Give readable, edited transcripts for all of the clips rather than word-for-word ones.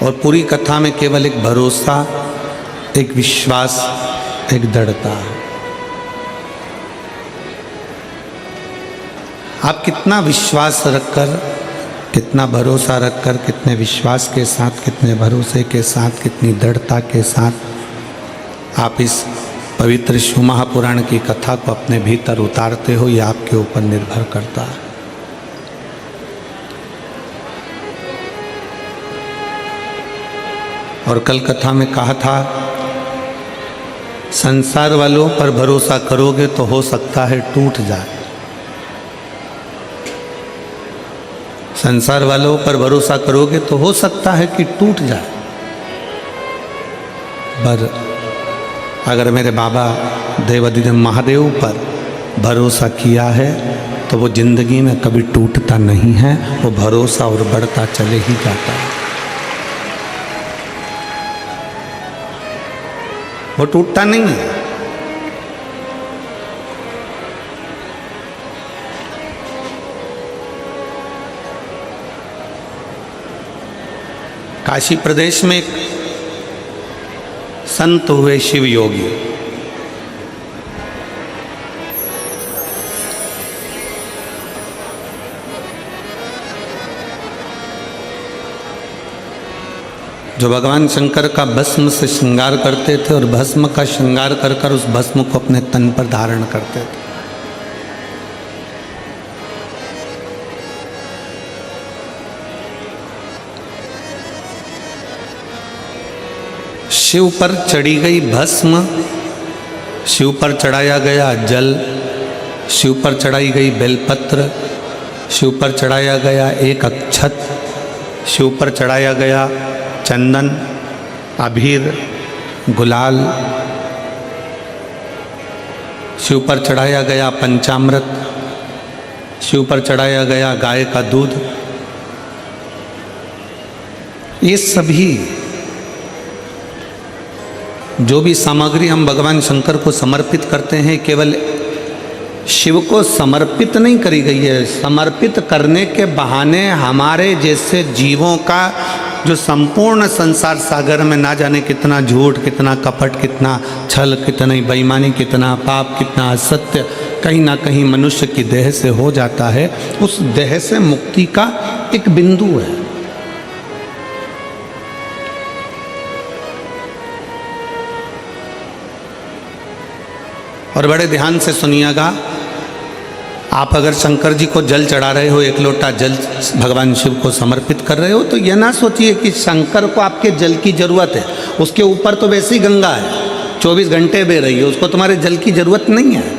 और पूरी कथा में केवल एक भरोसा, एक विश्वास, एक दृढ़ता है। आप कितना विश्वास रखकर, कितना भरोसा रखकर, कितने विश्वास के साथ, कितने भरोसे के साथ, कितनी दृढ़ता के साथ आप इस पवित्र शिव महापुराण की कथा को अपने भीतर उतारते हो, ये आपके ऊपर निर्भर करता है। और कल कथा में कहा था, संसार वालों पर भरोसा करोगे तो हो सकता है टूट जाए। संसार वालों पर भरोसा करोगे तो हो सकता है कि टूट जाए, पर अगर मेरे बाबा देवाधिदेव महादेव पर भरोसा किया है तो वो जिंदगी में कभी टूटता नहीं है, वो भरोसा और बढ़ता चले ही जाता है, वो टूटता नहीं है। काशी प्रदेश में एक संत हुए शिव योगी। जो भगवान शंकर का भस्म से श्रृंगार करते थे और भस्म का श्रृंगार कर कर उस भस्म को अपने तन पर धारण करते थे। शिव पर चढ़ी गई भस्म, शिव पर चढ़ाया गया जल, शिव पर चढ़ाई गई बेलपत्र, शिव पर चढ़ाया गया एक अक्षत, शिव पर चढ़ाया गया चंदन, अबीर, गुलाल, शिव पर चढ़ाया गया पंचामृत, शिव पर चढ़ाया गया गाय का दूध। ये सभी जो भी सामग्री हम भगवान शंकर को समर्पित करते हैं, केवल शिव को समर्पित नहीं करी गई है, समर्पित करने के बहाने हमारे जैसे जीवों का जो संपूर्ण संसार सागर में ना जाने कितना झूठ, कितना कपट, कितना छल, कितनी बेईमानी, कितना पाप, कितना असत्य कहीं ना कहीं मनुष्य की देह से हो जाता है, उस देह से मुक्ति का एक बिंदु है। और बड़े ध्यान से सुनिएगा, आप अगर शंकर जी को जल चढ़ा रहे हो, एक लोटा जल भगवान शिव को समर्पित कर रहे हो, तो यह ना सोचिए कि शंकर को आपके जल की जरूरत है। उसके ऊपर तो वैसी गंगा है, 24 घंटे बह रही है, उसको तुम्हारे जल की जरूरत नहीं है।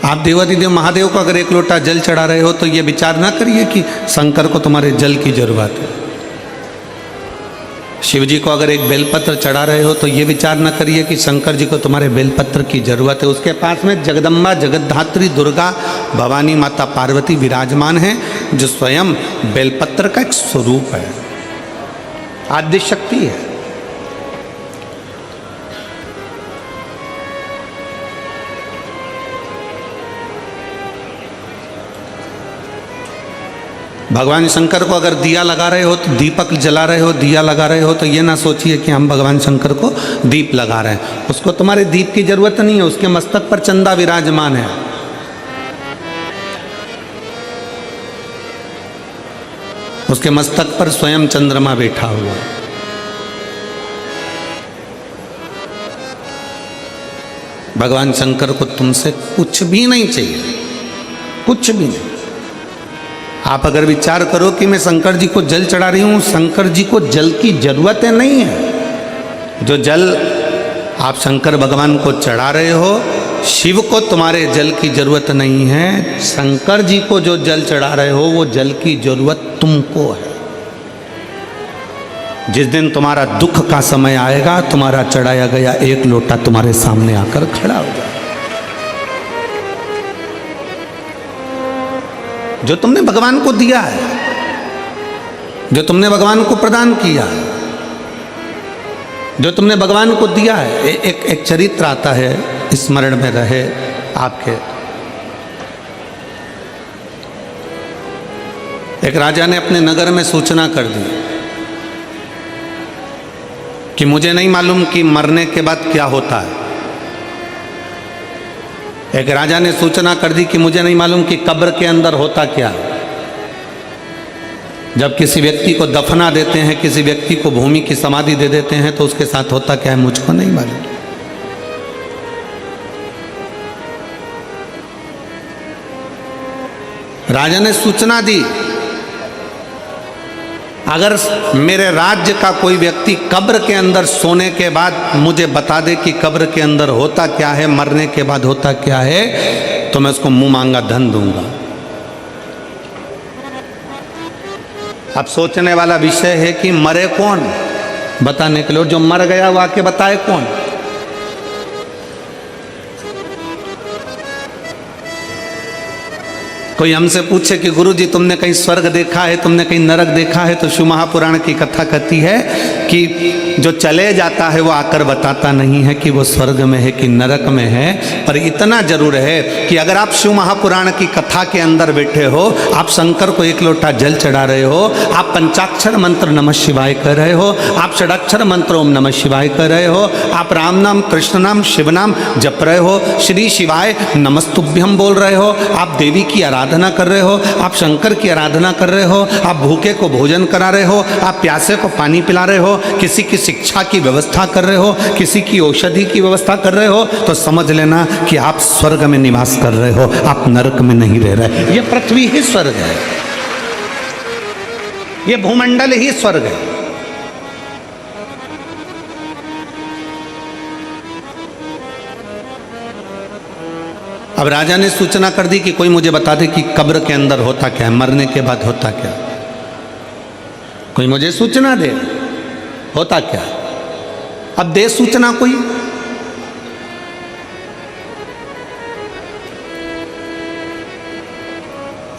आप देवाधिदेव महादेव को अगर एक लोटा जल चढ़ा रहे हो तो ये विचार ना करिए कि शंकर को तुम्हारे जल की जरूरत है। शिव जी को अगर एक बेलपत्र चढ़ा रहे हो तो ये विचार ना करिए कि शंकर जी को तुम्हारे बेलपत्र की जरूरत है। उसके पास में जगदम्बा, जगद्धात्री, दुर्गा, भवानी माता पार्वती विराजमान है, जो स्वयं बेलपत्र का एक स्वरूप है, आद्य शक्ति है। भगवान शंकर को अगर दिया लगा रहे हो, तो दीपक जला रहे हो, दिया लगा रहे हो, तो ये ना सोचिए कि हम भगवान शंकर को दीप लगा रहे हैं। उसको तुम्हारे दीप की जरूरत नहीं है, उसके मस्तक पर चंदा विराजमान है। उसके मस्तक पर स्वयं चंद्रमा बैठा हुआ। भगवान शंकर को तुमसे कुछ भी नहीं चाहिए, कुछ भी नहीं। आप अगर विचार करो कि मैं शंकर जी को जल चढ़ा रही हूँ, शंकर जी को जल की जरूरत है नहीं है। जो जल आप शंकर भगवान को चढ़ा रहे हो, शिव को तुम्हारे जल की जरूरत नहीं है। शंकर जी को जो जल चढ़ा रहे हो, वो जल की जरूरत तुमको है। जिस दिन तुम्हारा दुख का समय आएगा, तुम्हारा चढ़ाया गया एक लोटा तुम्हारे सामने आकर खड़ा हो जाएगा। जो तुमने भगवान को दिया है, जो तुमने भगवान को प्रदान किया है, जो तुमने भगवान को दिया है। एक चरित्र आता है, स्मरण में रहे आपके। एक राजा ने अपने नगर में सूचना कर दी कि मुझे नहीं मालूम कि मरने के बाद क्या होता है। एक राजा ने सूचना कर दी कि मुझे नहीं मालूम कि कब्र के अंदर होता क्या है। जब किसी व्यक्ति को दफना देते हैं, किसी व्यक्ति को भूमि की समाधि दे देते हैं, तो उसके साथ होता क्या है मुझको नहीं मालूम। राजा ने सूचना दी, अगर मेरे राज्य का कोई व्यक्ति कब्र के अंदर सोने के बाद मुझे बता दे कि कब्र के अंदर होता क्या है, मरने के बाद होता क्या है, तो मैं उसको मुंह मांगा धन दूंगा। अब सोचने वाला विषय है कि मरे कौन, बताने के लिए जो मर गया वो आके बताए कौन। कोई हमसे पूछे कि गुरुजी तुमने कहीं स्वर्ग देखा है, तुमने कहीं नरक देखा है, तो शिव महापुराण की कथा कहती है कि जो चले जाता है वो आकर बताता नहीं है कि वो स्वर्ग में है कि नरक में है। पर इतना जरूर है कि अगर आप शिव महापुराण की कथा के अंदर बैठे हो, आप शंकर को एक लोटा जल चढ़ा रहे हो, आप पंचाक्षर मंत्र नमः शिवाय कर रहे हो, आप षडाक्षर मंत्र ओम नमः शिवाय कर रहे हो, आप राम नाम कृष्ण नाम शिव नाम जप रहे हो, श्री शिवाय नमस्तुभ्यम बोल रहे हो, आप देवी की आराधना कर रहे हो, आप शंकर की आराधना कर रहे हो, आप भूखे को भोजन करा रहे हो, आप प्यासे को पानी पिला रहे हो, किसी की शिक्षा की व्यवस्था कर रहे हो, किसी की औषधि की व्यवस्था कर रहे हो, तो समझ लेना कि आप स्वर्ग में निवास कर रहे हो, आप नरक में नहीं रह रहे। ये पृथ्वी ही स्वर्ग है, ये भूमंडल ही स्वर्ग है। अब राजा ने सूचना कर दी कि कोई मुझे बता दे कि कब्र के अंदर होता क्या है, मरने के बाद होता क्या। कोई मुझे सूचना दे होता क्या। अब दे सूचना कोई।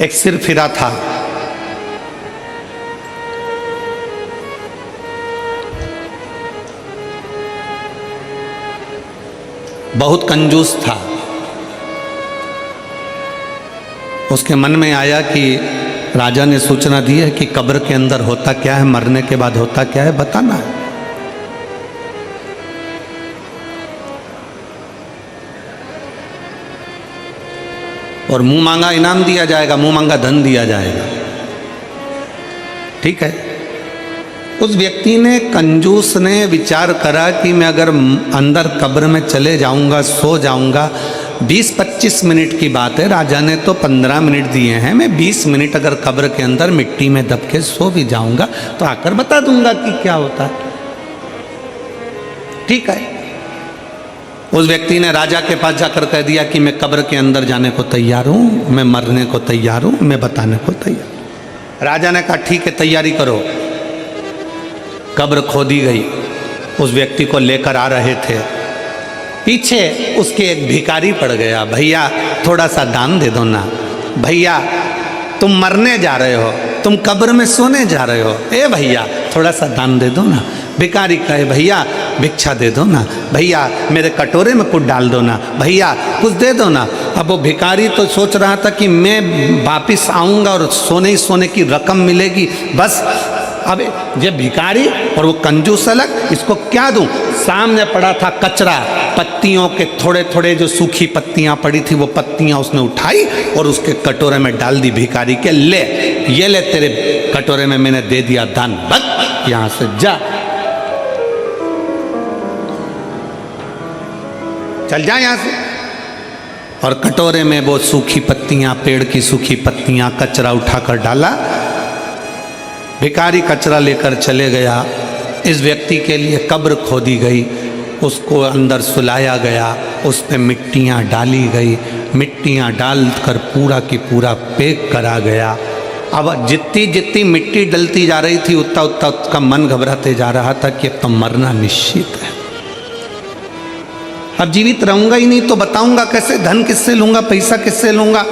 एक सिर फिरा था, बहुत कंजूस था। उसके मन में आया कि राजा ने सूचना दी है कि कब्र के अंदर होता क्या है, मरने के बाद होता क्या है, बताना है। और मुंह मांगा इनाम दिया जाएगा, मुंह मांगा धन दिया जाएगा। ठीक है। उस व्यक्ति ने, कंजूस ने विचार करा कि मैं अगर अंदर कब्र में चले जाऊंगा, सो जाऊंगा, 20-25 मिनट की बात है, राजा ने तो 15 मिनट दिए हैं, मैं 20 मिनट अगर कब्र के अंदर मिट्टी में दब के सो भी जाऊंगा तो आकर बता दूंगा कि क्या होता है। ठीक है। उस व्यक्ति ने राजा के पास जाकर कह दिया कि मैं कब्र के अंदर जाने को तैयार हूं, मैं मरने को तैयार हूं, मैं बताने को तैयार। राजा ने कहा ठीक है, तैयारी करो। कब्र खोदी गई, उस व्यक्ति को लेकर आ रहे थे, पीछे उसके एक भिखारी पड़ गया। भैया थोड़ा सा दान दे दो ना, भैया तुम मरने जा रहे हो, तुम कब्र में सोने जा रहे हो, ए भैया थोड़ा सा दान दे दो ना। भिखारी कहे भैया भिक्षा दे दो ना, भैया मेरे कटोरे में कुछ डाल दो ना, भैया कुछ दे दो ना। अब वो भिखारी तो सोच रहा था कि मैं वापिस आऊँगा और सोने ही सोने की रकम मिलेगी, बस। अब ये भिखारी और वो कंजूस अलग, इसको क्या दूं। सामने पड़ा था कचरा, पत्तियों के थोड़े थोड़े जो सूखी पत्तियां पड़ी थी, वो पत्तियां उसने उठाई और उसके कटोरे में डाल दी भिखारी के। ले ये ले, तेरे कटोरे में मैंने दे दिया दान, भग यहां से जा, चल जा यहां से। और कटोरे में वो सूखी पत्तियां, पेड़ की सूखी पत्तियां, कचरा उठाकर डाला। भिखारी कचरा लेकर चले गया। इस व्यक्ति के लिए कब्र खोदी गई, उसको अंदर सुलाया गया, उस पर मिट्टियाँ डाली गई, मिट्टियाँ डालकर पूरा की पूरा पैक करा गया। अब जितनी जितनी मिट्टी डलती जा रही थी, उतना उतना उसका मन घबराते जा रहा था कि अब तो मरना निश्चित है। अब जीवित रहूंगा ही नहीं तो बताऊंगा कैसे, धन किससे लूंगा, पैसा किससे लूंगा,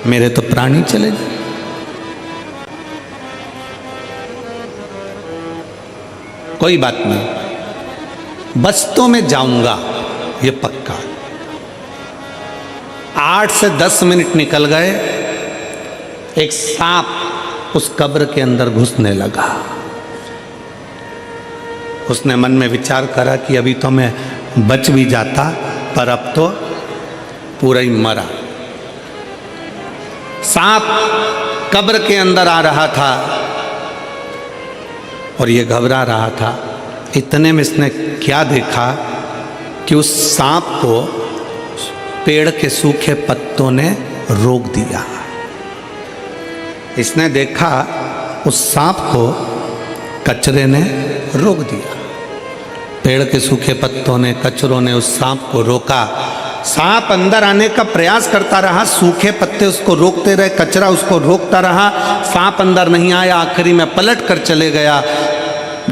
मेरे तो प्राण ही चले जाए। कोई बात नहीं, बस तो मैं जाऊंगा, ये पक्का। 8 से 10 मिनट निकल गए, एक सांप उस कब्र के अंदर घुसने लगा। उसने मन में विचार करा कि अभी तो मैं बच भी जाता, पर अब तो पूरा ही मरा। सांप कब्र के अंदर आ रहा था और ये घबरा रहा था। इतने में इसने क्या देखा कि उस सांप को पेड़ के सूखे पत्तों ने रोक दिया। इसने देखा उस सांप को कचरे ने रोक दिया। पेड़ के सूखे पत्तों ने, कचरों ने उस सांप को रोका। सांप अंदर आने का प्रयास करता रहा, सूखे पत्ते उसको रोकते रहे, कचरा उसको रोकता रहा, सांप अंदर नहीं आया। आखिरी में पलट कर चले गया।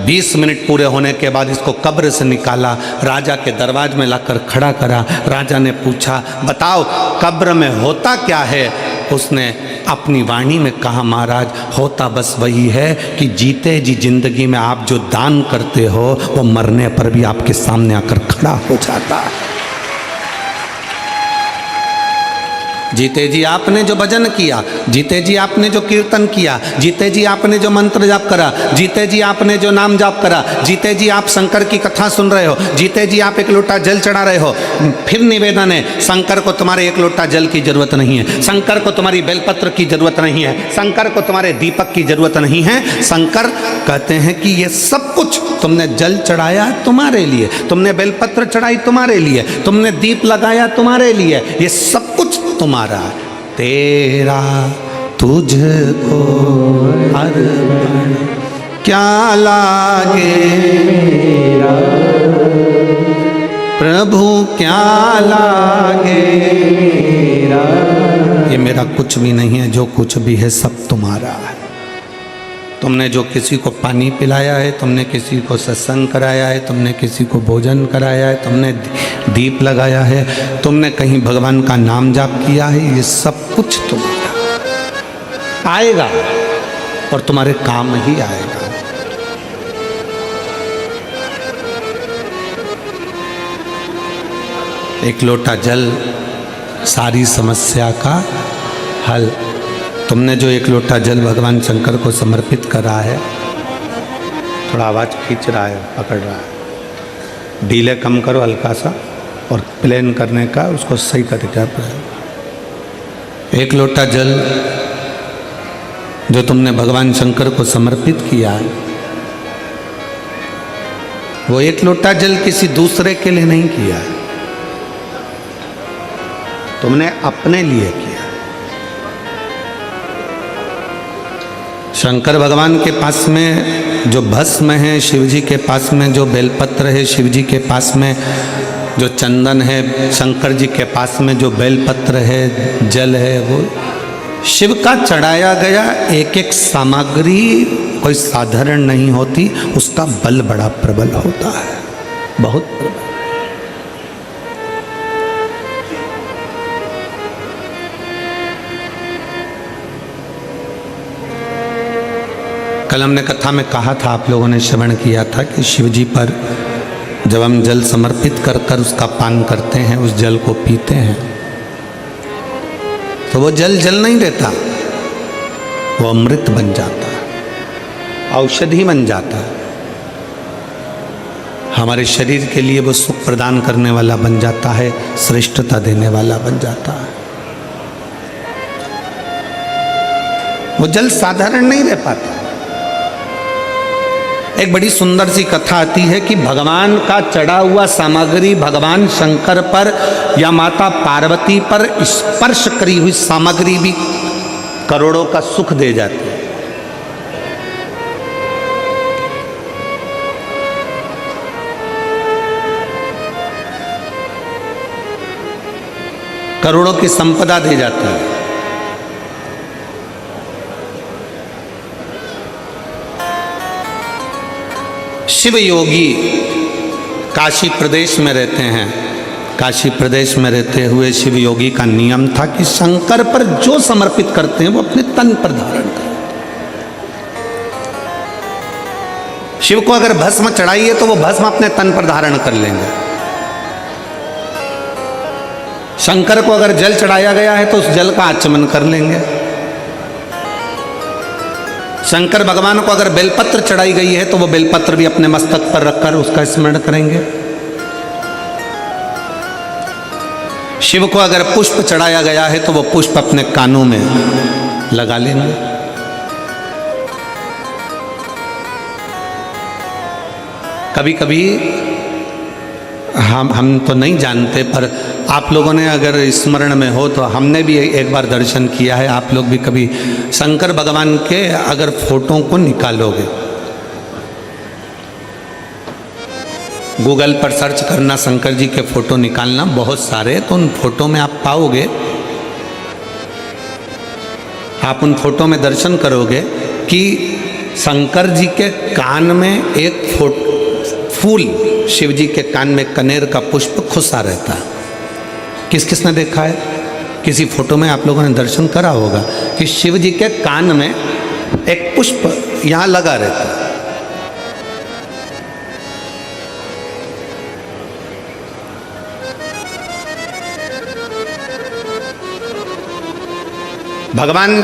20 मिनट पूरे होने के बाद इसको कब्र से निकाला, राजा के दरवाजे में लाकर खड़ा करा। राजा ने पूछा, बताओ कब्र में होता क्या है? उसने अपनी वाणी में कहा, महाराज होता बस वही है कि जीते जी जिंदगी में आप जो दान करते हो वो मरने पर भी आपके सामने आकर खड़ा हो जाता है। जीते जी आपने जो भजन किया, जीते जी आपने जो कीर्तन किया, जीते जी आपने जो मंत्र जाप करा, जीते जी आपने जो नाम जाप करा, जीते जी आप शंकर की कथा सुन रहे हो, जीते जी आप एक लोटा जल चढ़ा रहे हो, फिर निवेदन है, शंकर को तुम्हारे एक लोटा जल की जरूरत नहीं है, शंकर को तुम्हारी बेलपत्र की जरूरत नहीं है, शंकर को तुम्हारे दीपक की जरूरत नहीं है। शंकर कहते हैं कि ये सब कुछ तुमने जल चढ़ाया तुम्हारे लिए, तुमने बेलपत्र चढ़ाई तुम्हारे लिए, तुमने दीप लगाया तुम्हारे लिए, ये सब कुछ तुम्हारा। तेरा तुझको अर्पण क्या लागे मेरा प्रभु, क्या लागे मेरा। ये मेरा कुछ भी नहीं है, जो कुछ भी है सब तुम्हारा है। तुमने जो किसी को पानी पिलाया है, तुमने किसी को सत्संग कराया है, तुमने किसी को भोजन कराया है, तुमने दीप लगाया है, तुमने कहीं भगवान का नाम जाप किया है, ये सब कुछ तुम्हारा आएगा और तुम्हारे काम ही आएगा। एक लोटा जल सारी समस्या का हल। तुमने जो एक लोटा जल भगवान शंकर को समर्पित करा है, थोड़ा आवाज़ खींच रहा है, पकड़ रहा है, डीले कम करो हल्का सा और प्लेन करने का उसको सही तरीका पर। एक लोटा जल जो तुमने भगवान शंकर को समर्पित किया है, वो एक लोटा जल किसी दूसरे के लिए नहीं किया है, तुमने अपने लिए किया। शंकर भगवान के पास में जो भस्म है, शिव जी के पास में जो बेलपत्र है, शिव जी के पास में जो चंदन है, शंकर जी के पास में जो बेलपत्र है, जल है, वो शिव का चढ़ाया गया एक एक सामग्री कोई साधारण नहीं होती, उसका बल बड़ा प्रबल होता है, बहुत प्रबल। कल हमने कथा में कहा था, आप लोगों ने श्रवण किया था कि शिव जी पर जब हम जल समर्पित कर कर उसका पान करते हैं, उस जल को पीते हैं, तो वो जल जल नहीं रहता, वो अमृत बन जाता है, औषधि बन जाता है, हमारे शरीर के लिए वो सुख प्रदान करने वाला बन जाता है, श्रेष्ठता देने वाला बन जाता है। वो जल साधारण नहीं रह पाता। एक बड़ी सुंदर सी कथा आती है कि भगवान का चढ़ा हुआ सामग्री भगवान शंकर पर या माता पार्वती पर स्पर्श करी हुई सामग्री भी करोड़ों का सुख दे जाती है। करोड़ों की संपदा दे जाती है। शिव योगी काशी प्रदेश में रहते हैं। काशी प्रदेश में रहते हुए शिव योगी का नियम था कि शंकर पर जो समर्पित करते हैं वो अपने तन पर धारण करें। शिव को अगर भस्म चढ़ाइए तो वो भस्म अपने तन पर धारण कर लेंगे। शंकर को अगर जल चढ़ाया गया है तो उस जल का आचमन कर लेंगे। शंकर भगवान को अगर बेलपत्र चढ़ाई गई है तो वो बेलपत्र भी अपने मस्तक पर रखकर उसका स्मरण करेंगे। शिव को अगर पुष्प चढ़ाया गया है तो वो पुष्प अपने कानों में लगा लेंगे। कभी कभी हम तो नहीं जानते, पर आप लोगों ने अगर स्मरण में हो तो हमने भी एक बार दर्शन किया है। आप लोग भी कभी शंकर भगवान के अगर फोटो को निकालोगे, गूगल पर सर्च करना शंकर जी के फोटो निकालना, बहुत सारे, तो उन फोटो में आप पाओगे, आप उन फोटो में दर्शन करोगे कि शंकर जी के कान में एक फूल, शिव जी के कान में कनेर का पुष्प खुसा रहता है। किस किस ने देखा है? किसी फोटो में आप लोगों ने दर्शन करा होगा कि शिव जी के कान में एक पुष्प यहाँ लगा रहता है। भगवान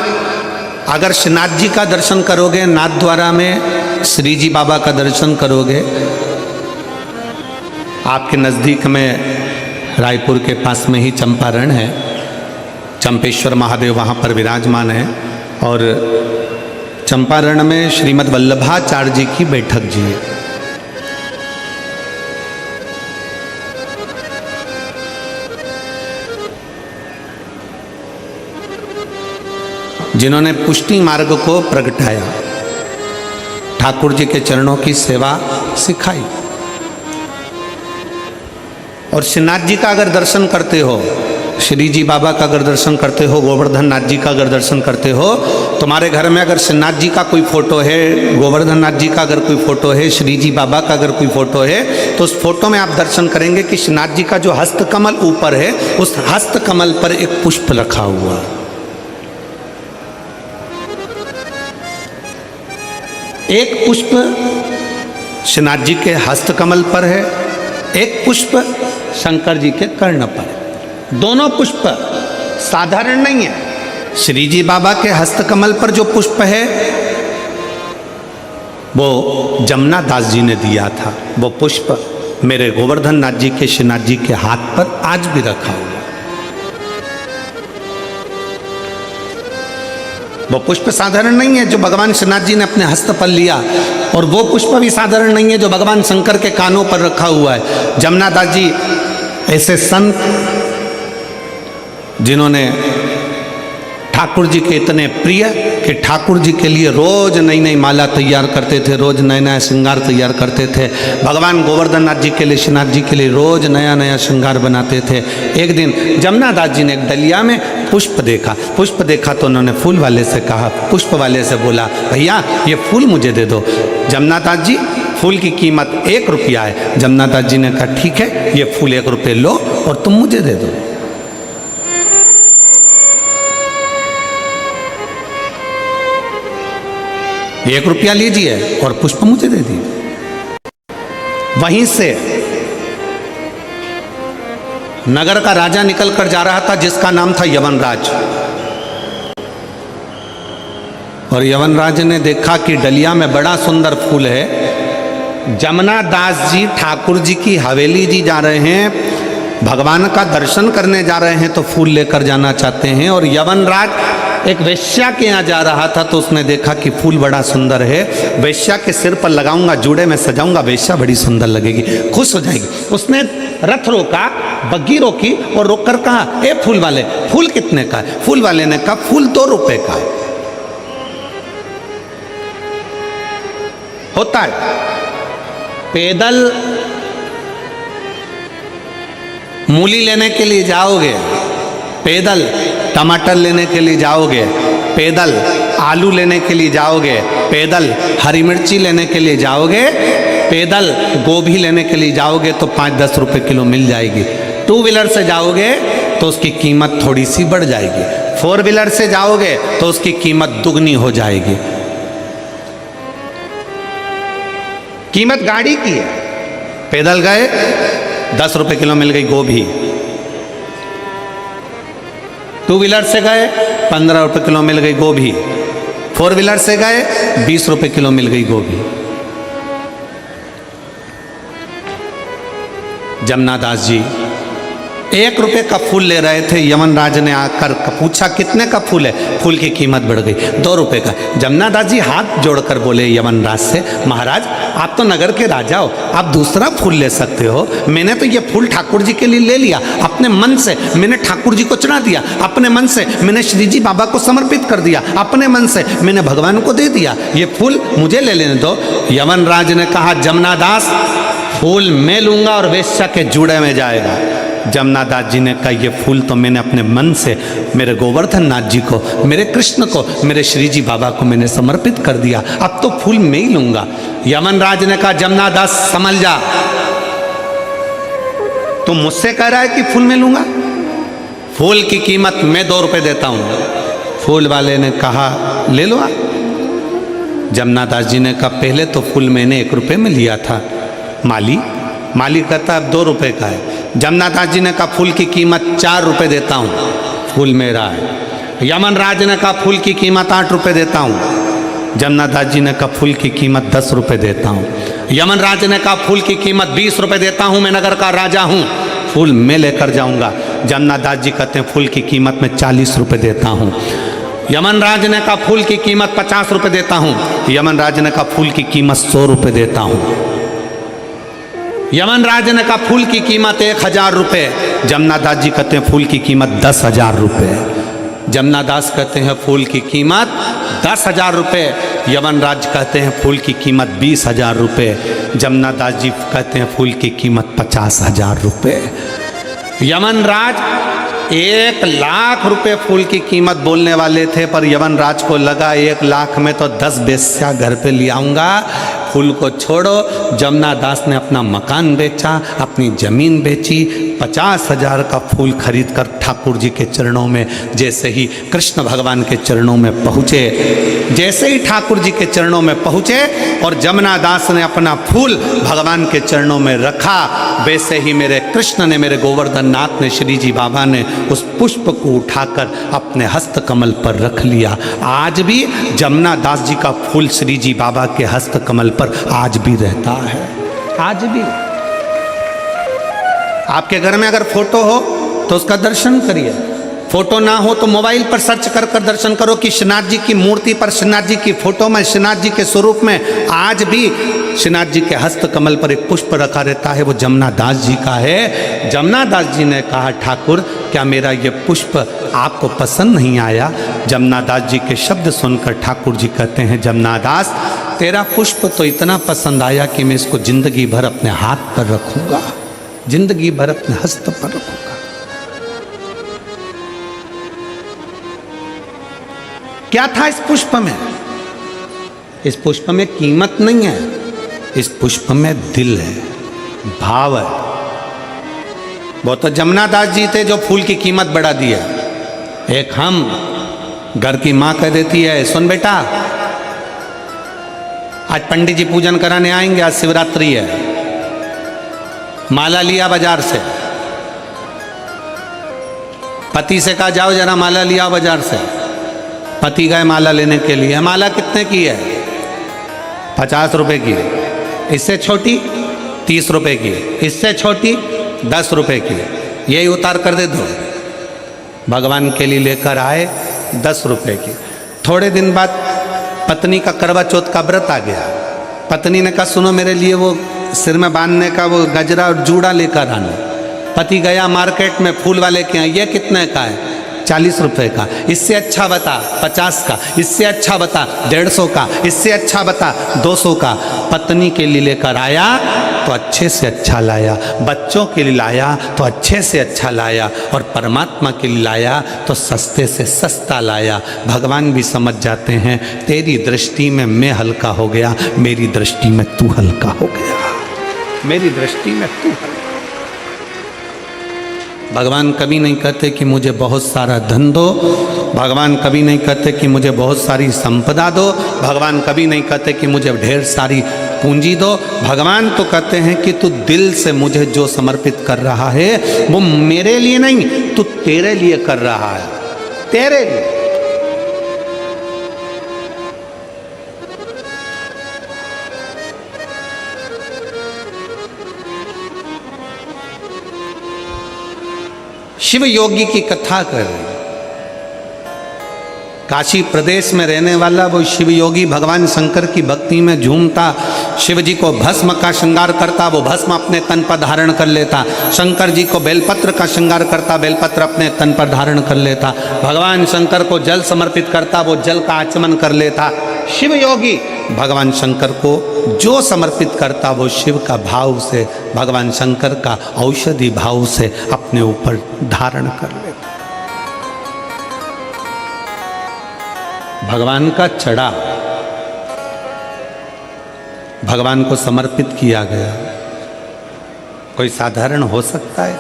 अगर श्रीनाथ जी का दर्शन करोगे, नाथ द्वारा में श्री जी बाबा का दर्शन करोगे, आपके नज़दीक में रायपुर के पास में ही चंपारण है, चंपेश्वर महादेव वहाँ पर विराजमान है, और चंपारण में श्रीमद् वल्लभाचार्य जी की बैठक जी है। जिन्होंने पुष्टि मार्ग को प्रगटाया, ठाकुर जी के चरणों की सेवा सिखाई। और श्रीनाथ जी का अगर दर्शन करते हो, श्री जी बाबा का अगर दर्शन करते हो, गोवर्धन नाथ जी का अगर दर्शन करते हो, तुम्हारे घर में अगर श्रीनाथ जी का कोई फोटो है, गोवर्धन नाथ जी का अगर कोई फोटो है, श्री जी बाबा का अगर कोई फोटो है, तो उस फोटो में आप दर्शन करेंगे कि श्रीनाथ जी का जो हस्तकमल ऊपर है, उस हस्तकमल पर एक पुष्प रखा हुआ। एक पुष्प श्रीनाथ जी के हस्तकमल पर है, एक पुष्प शंकर जी के कर्ण पर। दोनों पुष्प साधारण नहीं है। श्री जी बाबा के हस्तकमल पर जो पुष्प है वो जमुना दास जी ने दिया था। वो पुष्प मेरे गोवर्धन नाथ जी के, श्रीनाथ जी के हाथ पर आज भी रखा हुआ। वो पुष्प साधारण नहीं है जो भगवान श्रीनाथ जी ने अपने हस्त पर लिया, और वो पुष्प भी साधारण नहीं है जो भगवान शंकर के कानों पर रखा हुआ है। जमुना दास जी ऐसे संत जिन्होंने ठाकुर जी के इतने प्रिय कि ठाकुर जी के लिए रोज नई नई माला तैयार करते थे, रोज नया नया श्रृंगार तैयार करते थे। भगवान गोवर्धन नाथ जी के लिए, श्रीनाथ जी के लिए रोज नया नया श्रृंगार बनाते थे। एक दिन जमुना दास जी ने एक डलिया में पुष्प देखा तो उन्होंने फूल वाले से कहा, पुष्प वाले से बोला, भैया ये फूल मुझे दे दो। जमुना दास जी, फूल की कीमत 1 रुपया है। जमुना दास जी ने कहा, ठीक है, ये फूल 1 रुपये लो और तुम मुझे दे दो। एक रुपया लीजिए और पुष्प मुझे दे दिए। वहीं से नगर का राजा निकल कर जा रहा था जिसका नाम था यवनराज, और यवनराज ने देखा कि डलिया में बड़ा सुंदर फूल है। जमुना दास जी ठाकुर जी की हवेली जी जा रहे हैं, भगवान का दर्शन करने जा रहे हैं, तो फूल लेकर जाना चाहते हैं। और यवनराज एक वेश्या के यहाँ जा रहा था तो उसने देखा कि फूल बड़ा सुंदर है, वेश्या के सिर पर लगाऊंगा, जूड़े में सजाऊंगा, वेश्या बड़ी सुंदर लगेगी, खुश हो जाएगी। उसने रथ रोका, बग्घी रोकी और रोककर कहा, ए फूल वाले, फूल कितने का है? फूल वाले ने कहा, फूल 2 रुपए का है। होता है पैदल मूली लेने के लिए जाओगे, पैदल टमाटर लेने के लिए जाओगे, पैदल आलू लेने के लिए जाओगे, पैदल हरी मिर्ची लेने के लिए जाओगे, पैदल गोभी लेने के लिए जाओगे तो 5-10 रुपए किलो मिल जाएगी। 2 व्हीलर से जाओगे तो उसकी कीमत थोड़ी सी बढ़ जाएगी, 4 व्हीलर से जाओगे तो उसकी कीमत दुगनी हो जाएगी। कीमत गाड़ी की है। पैदल गए 10 रुपए किलो मिल गई गोभी, टू व्हीलर से गए 15 रुपये किलो मिल गई गोभी, फोर व्हीलर से गए 20 रुपये किलो मिल गई गोभी। जमुना दास जी 1 रुपये का फूल ले रहे थे, यमन राज ने आकर पूछा कितने का फूल है, फूल की कीमत बढ़ गई 2 रुपये का। जमुना दास जी हाथ जोड़कर बोले यमन राज से, महाराज आप तो नगर के राजा हो, आप दूसरा फूल ले सकते हो, मैंने तो ये फूल ठाकुर जी के लिए ले लिया, अपने मन से मैंने ठाकुर जी को चढ़ा दिया, अपने मन से मैंने श्री जी बाबा को समर्पित कर दिया, अपने मन से मैंने भगवान को दे दिया, ये फूल मुझे ले लेने दो। यमन राज ने कहा जमुना दास फूल मैं लूंगा और वेश्या के जूड़े में जाएगा। जमुना दास जी ने कहा ये फूल तो मैंने अपने मन से मेरे गोवर्धन नाथ जी को, मेरे कृष्ण को, मेरे श्री जी बाबा को मैंने समर्पित कर दिया, अब तो फूल मैं ही लूंगा। यमन राज ने कहा जमुना दास समझ जा, तू मुझसे कह रहा है कि फूल मैं लूंगा, फूल की कीमत मैं 2 रुपये देता हूं। फूल वाले ने कहा ले लो आप। जमुना दास जी ने कहा पहले तो फूल मैंने 1 रुपये में लिया था, माली कहता अब 2 रुपये का है। जमुना दास जी ने कहा फूल की कीमत 4 रुपये देता हूँ, फूल मेरा है। यमन राज ने कहा फूल की कीमत 8 रुपये देता हूँ। जमुना दास जी ने कहा फूल की कीमत 10 रुपये देता हूँ। यमन राज ने कहा फूल की कीमत 20 रुपये देता हूँ, मैं नगर का राजा हूँ, फूल मैं लेकर जाऊँगा। जमुना दास जी कहते हैं फूल की कीमत में 40 रुपये देता हूँ। यमन राज ने कहा फूल की कीमत 50 रुपये देता हूँ। यमन राज ने कहा फूल की कीमत 100 रुपये देता हूँ। यमन राज ने कहा फूल की कीमत 1000 रुपये। जमुना दास जी कहते हैं फूल की कीमत 10,000 रुपये। जमुना दास कहते हैं फूल की कीमत 10,000 रुपये। यमन राज कहते हैं फूल की कीमत 20,000 रुपये। जमुना दास जी कहते हैं फूल की कीमत 50,000 रुपये। यमन राज 1 लाख रुपए फूल की कीमत बोलने वाले थे, पर यमन राज को लगा 1 लाख में तो 10 बेस्या घर पे ले आऊँगा, फूल को छोड़ो। जमुना दास ने अपना मकान बेचा, अपनी ज़मीन बेची, 50,000 का फूल खरीद कर ठाकुर जी के चरणों में, जैसे ही कृष्ण भगवान के चरणों में पहुँचे, जैसे ही ठाकुर जी के चरणों में पहुँचे और जमुना दास ने अपना फूल भगवान के चरणों में रखा, वैसे ही मेरे कृष्ण ने, मेरे गोवर्धन नाथ ने, श्री जी बाबा ने उस पुष्प को उठाकर अपने हस्त कमल पर रख लिया। आज भी जमुना दास जी का फूल श्री जी बाबा के हस्त कमल पर आज भी रहता है। आज भी आपके घर में अगर फोटो हो तो उसका दर्शन करिए, फोटो ना हो तो मोबाइल पर सर्च कर कर दर्शन करो कि श्रीनाथ जी की मूर्ति पर, श्रीनाथ जी की फोटो में, श्रीनाथ जी के स्वरूप में आज भी श्रीनाथ जी के हस्त कमल पर एक पुष्प रखा रहता है, वो जमुना दास जी का है। जमुना दास जी ने कहा ठाकुर क्या मेरा ये पुष्प आपको पसंद नहीं आया? जमुना दास जी के शब्द सुनकर ठाकुर जी कहते हैं जमुना दास तेरा पुष्प तो इतना पसंद आया कि मैं इसको जिंदगी भर अपने हाथ पर रखूंगा, जिंदगी भर अपने हस्त पर रखूंगा। क्या था इस पुष्प में? इस पुष्प में कीमत नहीं है, इस पुष्प में दिल है, भाव है। वो तो जमुना दास जी थे जो फूल की कीमत बढ़ा दी है। एक हम घर की माँ कह देती है सुन बेटा आज पंडित जी पूजन कराने आएंगे, आज शिवरात्रि है, माला लिया बाजार से, पति से कहा जाओ जरा माला लिया बाजार से। पति गए माला लेने के लिए, माला कितने की है? 50 रुपए की। इससे छोटी 30 रुपए की, इससे छोटी 10 रुपए की, यही उतार कर दे दो। भगवान के लिए लेकर आए 10 रुपए की। थोड़े दिन बाद पत्नी का करवा चौथ का व्रत आ गया। पत्नी ने कहा सुनो मेरे लिए वो सिर में बांधने का वो गजरा और जूड़ा लेकर आना। पति गया मार्केट में फूल वाले के यहाँ, ये कितने का है? 40 रुपए का। इससे अच्छा बता 50 का, इससे अच्छा बता 150 का, इससे अच्छा बता 200 का। पत्नी के लिए लेकर आया तो अच्छे से अच्छा लाया, बच्चों के लिए लाया तो अच्छे से अच्छा लाया, और परमात्मा के लिए लाया तो सस्ते से सस्ता लाया। भगवान भी समझ जाते हैं तेरी दृष्टि में मैं हल्का हो गया, मेरी दृष्टि में तू हल्का हो गया, मेरी दृष्टि में तू हल्का। भगवान कभी नहीं कहते कि मुझे बहुत सारा धन दो, भगवान कभी नहीं कहते कि मुझे बहुत सारी संपदा दो, भगवान कभी नहीं कहते कि मुझे ढेर सारी पूंजी दो। भगवान तो कहते हैं कि तू दिल से मुझे जो समर्पित कर रहा है वो मेरे लिए नहीं, तू तेरे लिए कर रहा है। तेरे लिए। शिव योगी की कथा कर रहे हैं। काशी प्रदेश में रहने वाला वो शिव योगी भगवान शंकर की भक्ति में झूमता, शिव जी को भस्म का श्रृंगार करता, वो भस्म अपने तन पर धारण कर लेता। शंकर जी को बेलपत्र का श्रृंगार करता, बेलपत्र अपने तन पर धारण कर लेता। भगवान शंकर को जल समर्पित करता, वो जल का आचमन कर लेता। शिव योगी भगवान शंकर को जो समर्पित करता वो शिव का भाव से, भगवान शंकर का औषधि भाव से अपने ऊपर धारण कर लेता। भगवान का चढ़ा भगवान को समर्पित किया गया, कोई साधारण हो सकता है?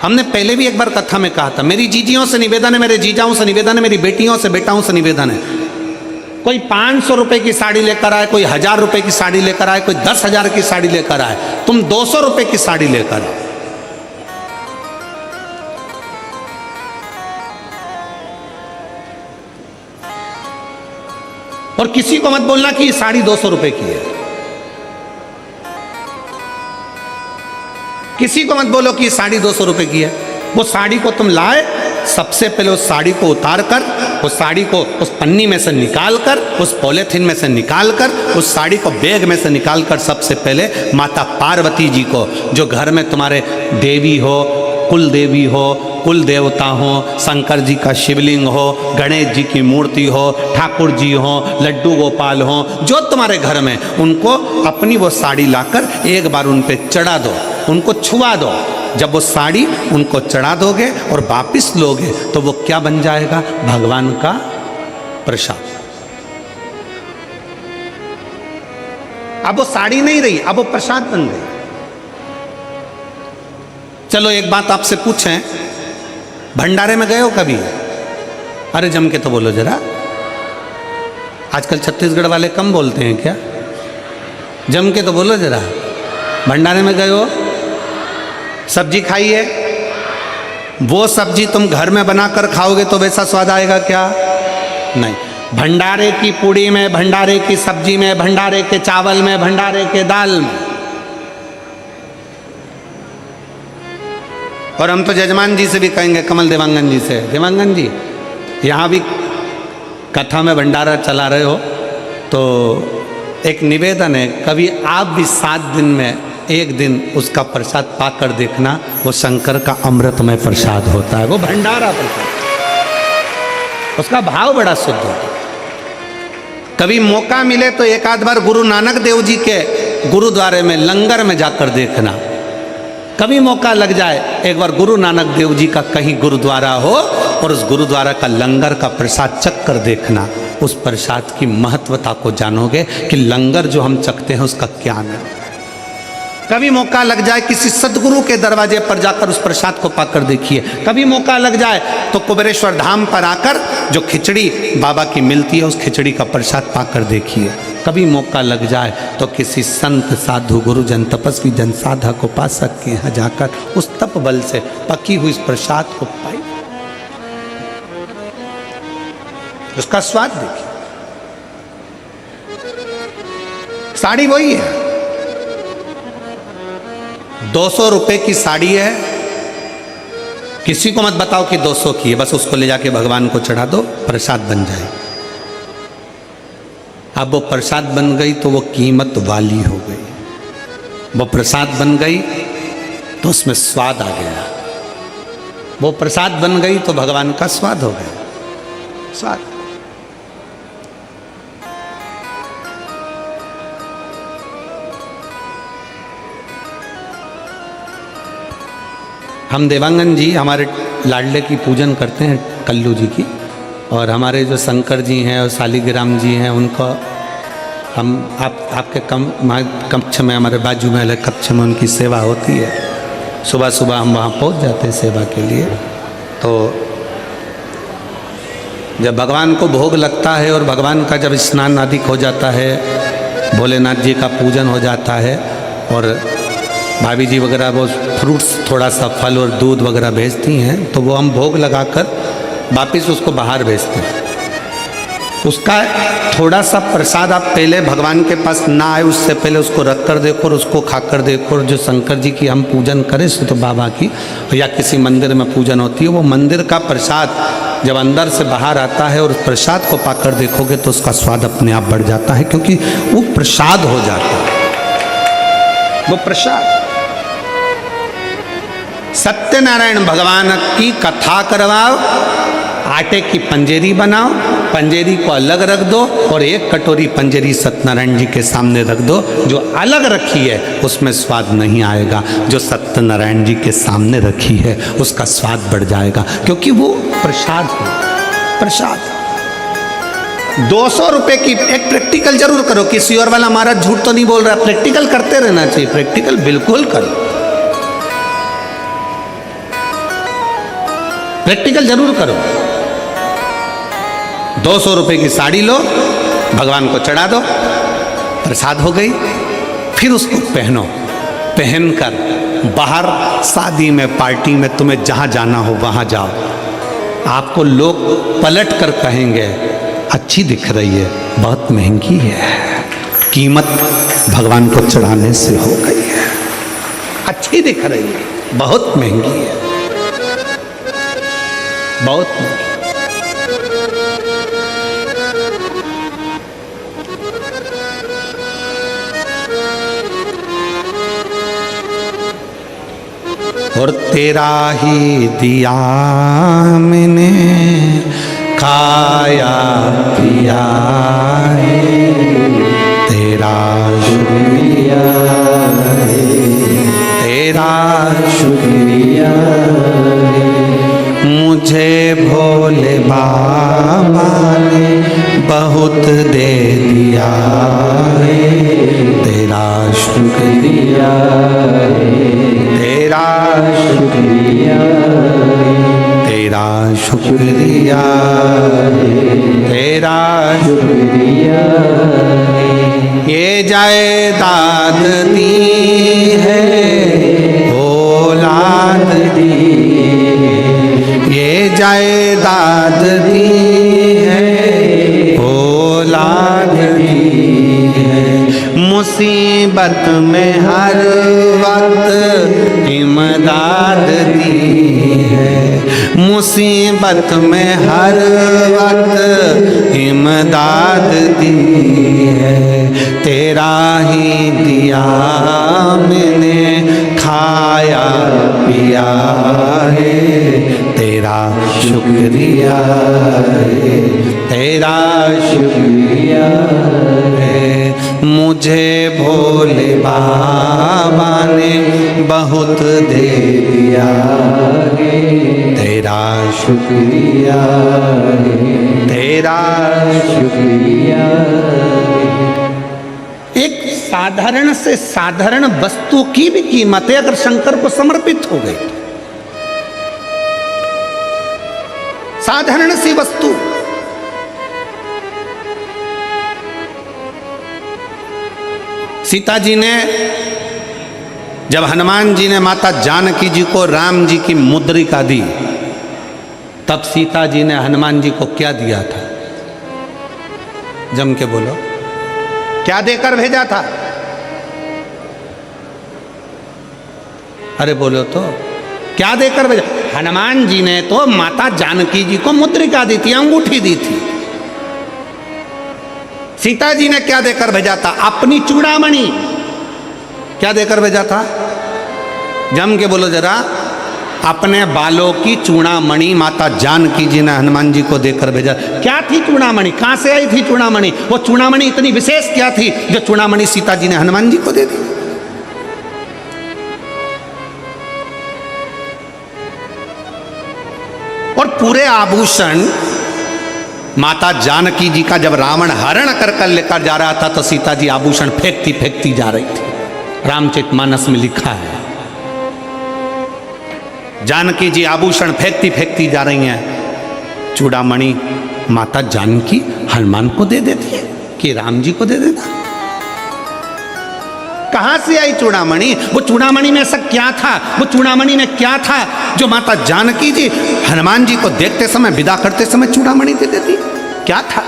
हमने पहले भी एक बार कथा में कहा था, मेरी जीजियों से निवेदन है, मेरे जीजाओं से निवेदन है, मेरी बेटियों से बेटाओं से निवेदन है, कोई 500 रुपए की साड़ी लेकर आए, कोई 1000 रुपए की साड़ी लेकर आए, कोई 10,000 की साड़ी लेकर आए, तुम 200 रुपए की साड़ी लेकर आओ। और किसी को मत बोलना कि ये साड़ी 200 रुपए की है। किसी को मत बोलो कि ये साड़ी 200 रुपए की है। वो साड़ी को तुम लाए, सबसे पहले उस साड़ी को उतार कर, उस साड़ी को उस पन्नी में से निकाल कर, उस पॉलीथिन में से निकाल कर, उस साड़ी को बैग में से निकाल कर सबसे पहले माता पार्वती जी को, जो घर में तुम्हारे देवी हो, कुल देवी हो, कुल देवता हो, शंकर जी का शिवलिंग हो, गणेश जी की मूर्ति हो, ठाकुर जी हो, लड्डू गोपाल हो, जो तुम्हारे घर में, उनको अपनी वो साड़ी लाकर एक बार उन पे चढ़ा दो, उनको छुआ दो। जब वो साड़ी उनको चढ़ा दोगे और वापिस लोगे तो वो क्या बन जाएगा? भगवान का प्रसाद। अब वो साड़ी नहीं रही, अब वो प्रसाद बन गई। चलो एक बात आपसे पूछें, भंडारे में गए हो कभी? अरे जम के तो बोलो जरा, आजकल छत्तीसगढ़ वाले कम बोलते हैं क्या? जम के तो बोलो जरा। भंडारे में गए हो, सब्जी खाई है, वो सब्जी तुम घर में बनाकर खाओगे तो वैसा स्वाद आएगा क्या? नहीं। भंडारे की पूड़ी में, भंडारे की सब्जी में, भंडारे के चावल में, भंडारे के दाल में। और हम तो जजमान जी से भी कहेंगे, कमल देवांगन जी से, देवांगन जी यहाँ भी कथा में भंडारा चला रहे हो तो एक निवेदन है, कभी आप भी 7 दिन में एक दिन उसका प्रसाद पाकर देखना, वो शंकर का अमृतमय प्रसाद होता है, वो भंडारा प्रसाद, उसका भाव बड़ा शुद्ध होता है। कभी मौका मिले तो एक आध बार गुरु नानक देव जी के गुरुद्वारे में लंगर में जाकर देखना। कभी मौका लग जाए एक बार गुरु नानक देव जी का कहीं गुरुद्वारा हो और उस गुरुद्वारा का लंगर का प्रसाद चख कर देखना, उस प्रसाद की महत्वता को जानोगे कि लंगर जो हम चखते हैं उसका क्या है। कभी मौका लग जाए किसी सदगुरु के दरवाजे पर जाकर उस प्रसाद को पाकर देखिए। कभी मौका लग जाए तो कुबेरेश्वर धाम पर आकर जो खिचड़ी बाबा की मिलती है उस खिचड़ी का प्रसाद पाकर देखिए। कभी मौका लग जाए तो किसी संत साधु गुरुजन तपस्वी जन साधक उपासक के यहाँ जाकर उस तप बल से पकी हुई इस प्रसाद को पाई, उसका स्वाद देखिए। साड़ी वही है, 200 रुपए की साड़ी है, किसी को मत बताओ कि 200 की है, बस उसको ले जाके भगवान को चढ़ा दो, प्रसाद बन जाए। अब वो प्रसाद बन गई तो वो कीमत वाली हो गई, वो प्रसाद बन गई तो उसमें स्वाद आ गया, वो प्रसाद बन गई तो भगवान का स्वाद हो गया, स्वाद। हम देवांगन जी हमारे लाडले की पूजन करते हैं, कल्लू जी की, और हमारे जो शंकर जी हैं और शालिग्राम जी हैं उनको हम आपके कक्ष में, हमारे बाजू में अलग कक्ष में उनकी सेवा होती है। सुबह सुबह हम वहाँ पहुँच जाते हैं सेवा के लिए। तो जब भगवान को भोग लगता है और भगवान का जब स्नान आदि हो जाता है, भोलेनाथ जी का पूजन हो जाता है और भाभी जी वगैरह वो फ्रूट्स थोड़ा सा फल और दूध वगैरह भेजती हैं, तो वो हम भोग लगाकर वापस उसको बाहर भेजते हैं। उसका थोड़ा सा प्रसाद आप पहले भगवान के पास ना आए उससे पहले उसको रख कर देखो और उसको खा कर देखो। और जो शंकर जी की हम पूजन करें तो बाबा की या किसी मंदिर में पूजन होती है, वो मंदिर का प्रसाद जब अंदर से बाहर आता है और प्रसाद को पाकर देखोगे तो उसका स्वाद अपने आप बढ़ जाता है, क्योंकि वो प्रसाद हो जाता है, वो प्रसाद। सत्यनारायण भगवान की कथा करवाओ, आटे की पंजेरी बनाओ, पंजेरी को अलग रख दो और एक कटोरी पंजेरी सत्यनारायण जी के सामने रख दो। जो अलग रखी है उसमें स्वाद नहीं आएगा, जो सत्यनारायण जी के सामने रखी है उसका स्वाद बढ़ जाएगा, क्योंकि वो प्रसाद है, प्रसाद। 200 रुपए की एक प्रैक्टिकल जरूर करो। किसी और वाला महाराज झूठ तो नहीं बोल रहा, प्रैक्टिकल करते रहना चाहिए, प्रैक्टिकल बिल्कुल करो, प्रैक्टिकल जरूर करो। 200 रुपए की साड़ी लो, भगवान को चढ़ा दो, प्रसाद हो गई। फिर उसको पहनो, पहनकर बाहर शादी में, पार्टी में, तुम्हें जहां जाना हो वहां जाओ। आपको लोग पलट कर कहेंगे अच्छी दिख रही है, बहुत महंगी है, कीमत भगवान को चढ़ाने से हो गई है। अच्छी दिख रही है, बहुत महंगी है, बहुत महंगी। और तेरा ही दिया मैंने खाया पिया है, तेरा शुक्रिया है, तेरा शुक्रिया है। मुझे भोले बाबा ने बहुत दे दिया है, तेरा शुक्रिया है, तेरा शुक्रिया है, तेरा शुक्रिया है, तेरा शुक्रिया है। ये जायदाद दी है, औलाद दी, ये जायदाद दी है, औलाद दी है। मुसीबत में हर वक्त इमदाद दी है, मुसीबत में हर वक्त इमदाद दी है। तेरा ही दिया मैंने खाया पिया है, तेरा शुक्रिया है, तेरा शुक्रिया है। मुझे भोले बाबा ने बहुत दे दिया है, तेरा शुक्रिया है, तेरा शुक्रिया है। एक साधारण से साधारण वस्तु की भी कीमत है अगर शंकर को समर्पित हो गई। साधारण सी वस्तु, सीता जी ने जब हनुमान जी ने माता जानकी जी को राम जी की मुद्रिका दी, तब सीता जी ने हनुमान जी को क्या दिया था? जम के बोलो, क्या देकर भेजा था? अरे बोलो तो, क्या देकर भेजा? हनुमान जी ने तो माता जानकी जी को मुद्रिका दी थी, अंगूठी दी थी। सीता जी ने क्या देकर भेजा था? अपनी चूड़ामणि। क्या देकर भेजा था? जम के बोलो जरा। अपने बालों की चूड़ामणि माता जानकी जी ने हनुमान जी को देकर भेजा। क्या थी चूड़ामणि? कहां से आई थी चूड़ामणि? वो चूड़ामणि इतनी विशेष क्या थी जो चूड़ामणि सीता जी ने हनुमान जी को दे दी? और पूरे आभूषण माता जानकी जी का जब रावण हरण कर लेकर जा रहा था तो सीता जी आभूषण फेंकती फेंकती जा रही थी। रामचरितमानस में लिखा है, जानकी जी आभूषण फेंकती फेंकती जा रही हैं। चूड़ामणि माता जानकी हनुमान को दे देती है कि राम जी को दे देता। कहां से आई चूड़ामणि? वो चूड़ामणि में ऐसा क्या था? वो चूड़ामणि में क्या था जो माता जानकी जी हनुमान जी को देखते समय, विदा करते समय चूड़ामणि दे देती? क्या था?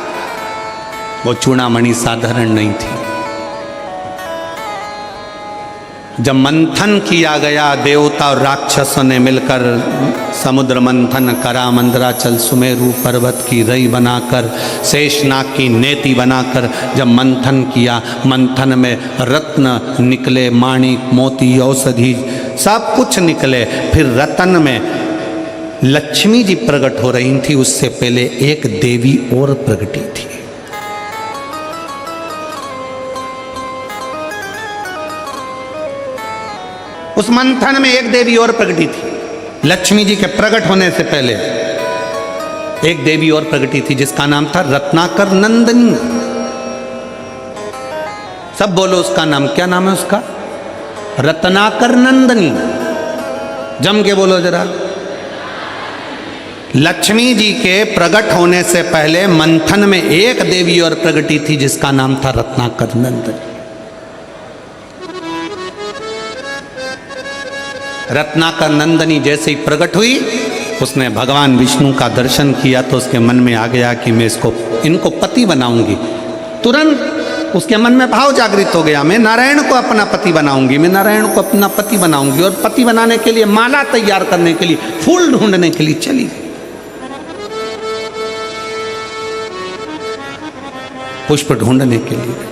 वो चूड़ामणि साधारण नहीं थी। जब मंथन किया गया देवता और राक्षसों ने मिलकर, समुद्र मंथन करा, मंदराचल सुमेरु पर्वत की रई बनाकर, शेषनाग की नेति बनाकर जब मंथन किया, मंथन में रत्न निकले, माणिक मोती औषधि सब कुछ निकले। फिर रतन में लक्ष्मी जी प्रकट हो रही थी, उससे पहले एक देवी और प्रकटी थी। उस मंथन में एक देवी और प्रकटी थी। लक्ष्मी जी के प्रकट होने से पहले एक देवी और प्रकटी थी जिसका नाम था रत्नाकर नंदिनी। सब बोलो उसका नाम, क्या नाम है उसका? रत्नाकर नंदिनी। जम के बोलो जरा। लक्ष्मी जी के प्रकट होने से पहले मंथन में एक देवी और प्रकटी थी जिसका नाम था रत्नाकर नंदिनी। रत्नाकर नंदिनी जैसे ही प्रकट हुई, उसने भगवान विष्णु का दर्शन किया तो उसके मन में आ गया कि मैं इनको पति बनाऊंगी। तुरंत उसके मन में भाव जागृत हो गया, मैं नारायण को अपना पति बनाऊंगी, मैं नारायण को अपना पति बनाऊंगी। और पति बनाने के लिए माला तैयार करने के लिए, फूल ढूंढने के लिए चली गई, पुष्प ढूंढने के लिए।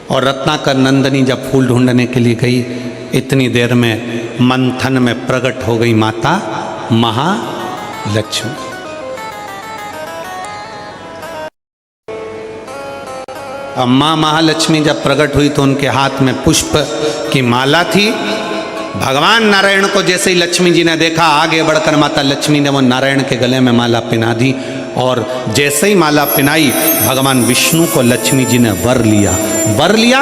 और रत्नाकर नंदिनी जब फूल ढूंढने के लिए गई, इतनी देर में मंथन में प्रकट हो गई माता महालक्ष्मी। अब मां महालक्ष्मी जब प्रकट हुई तो उनके हाथ में पुष्प की माला थी। भगवान नारायण को जैसे ही लक्ष्मी जी ने देखा, आगे बढ़कर माता लक्ष्मी ने वो नारायण के गले में माला पहना दी। और जैसे ही माला पहनाई, भगवान विष्णु को लक्ष्मी जी ने वर लिया। वर लिया,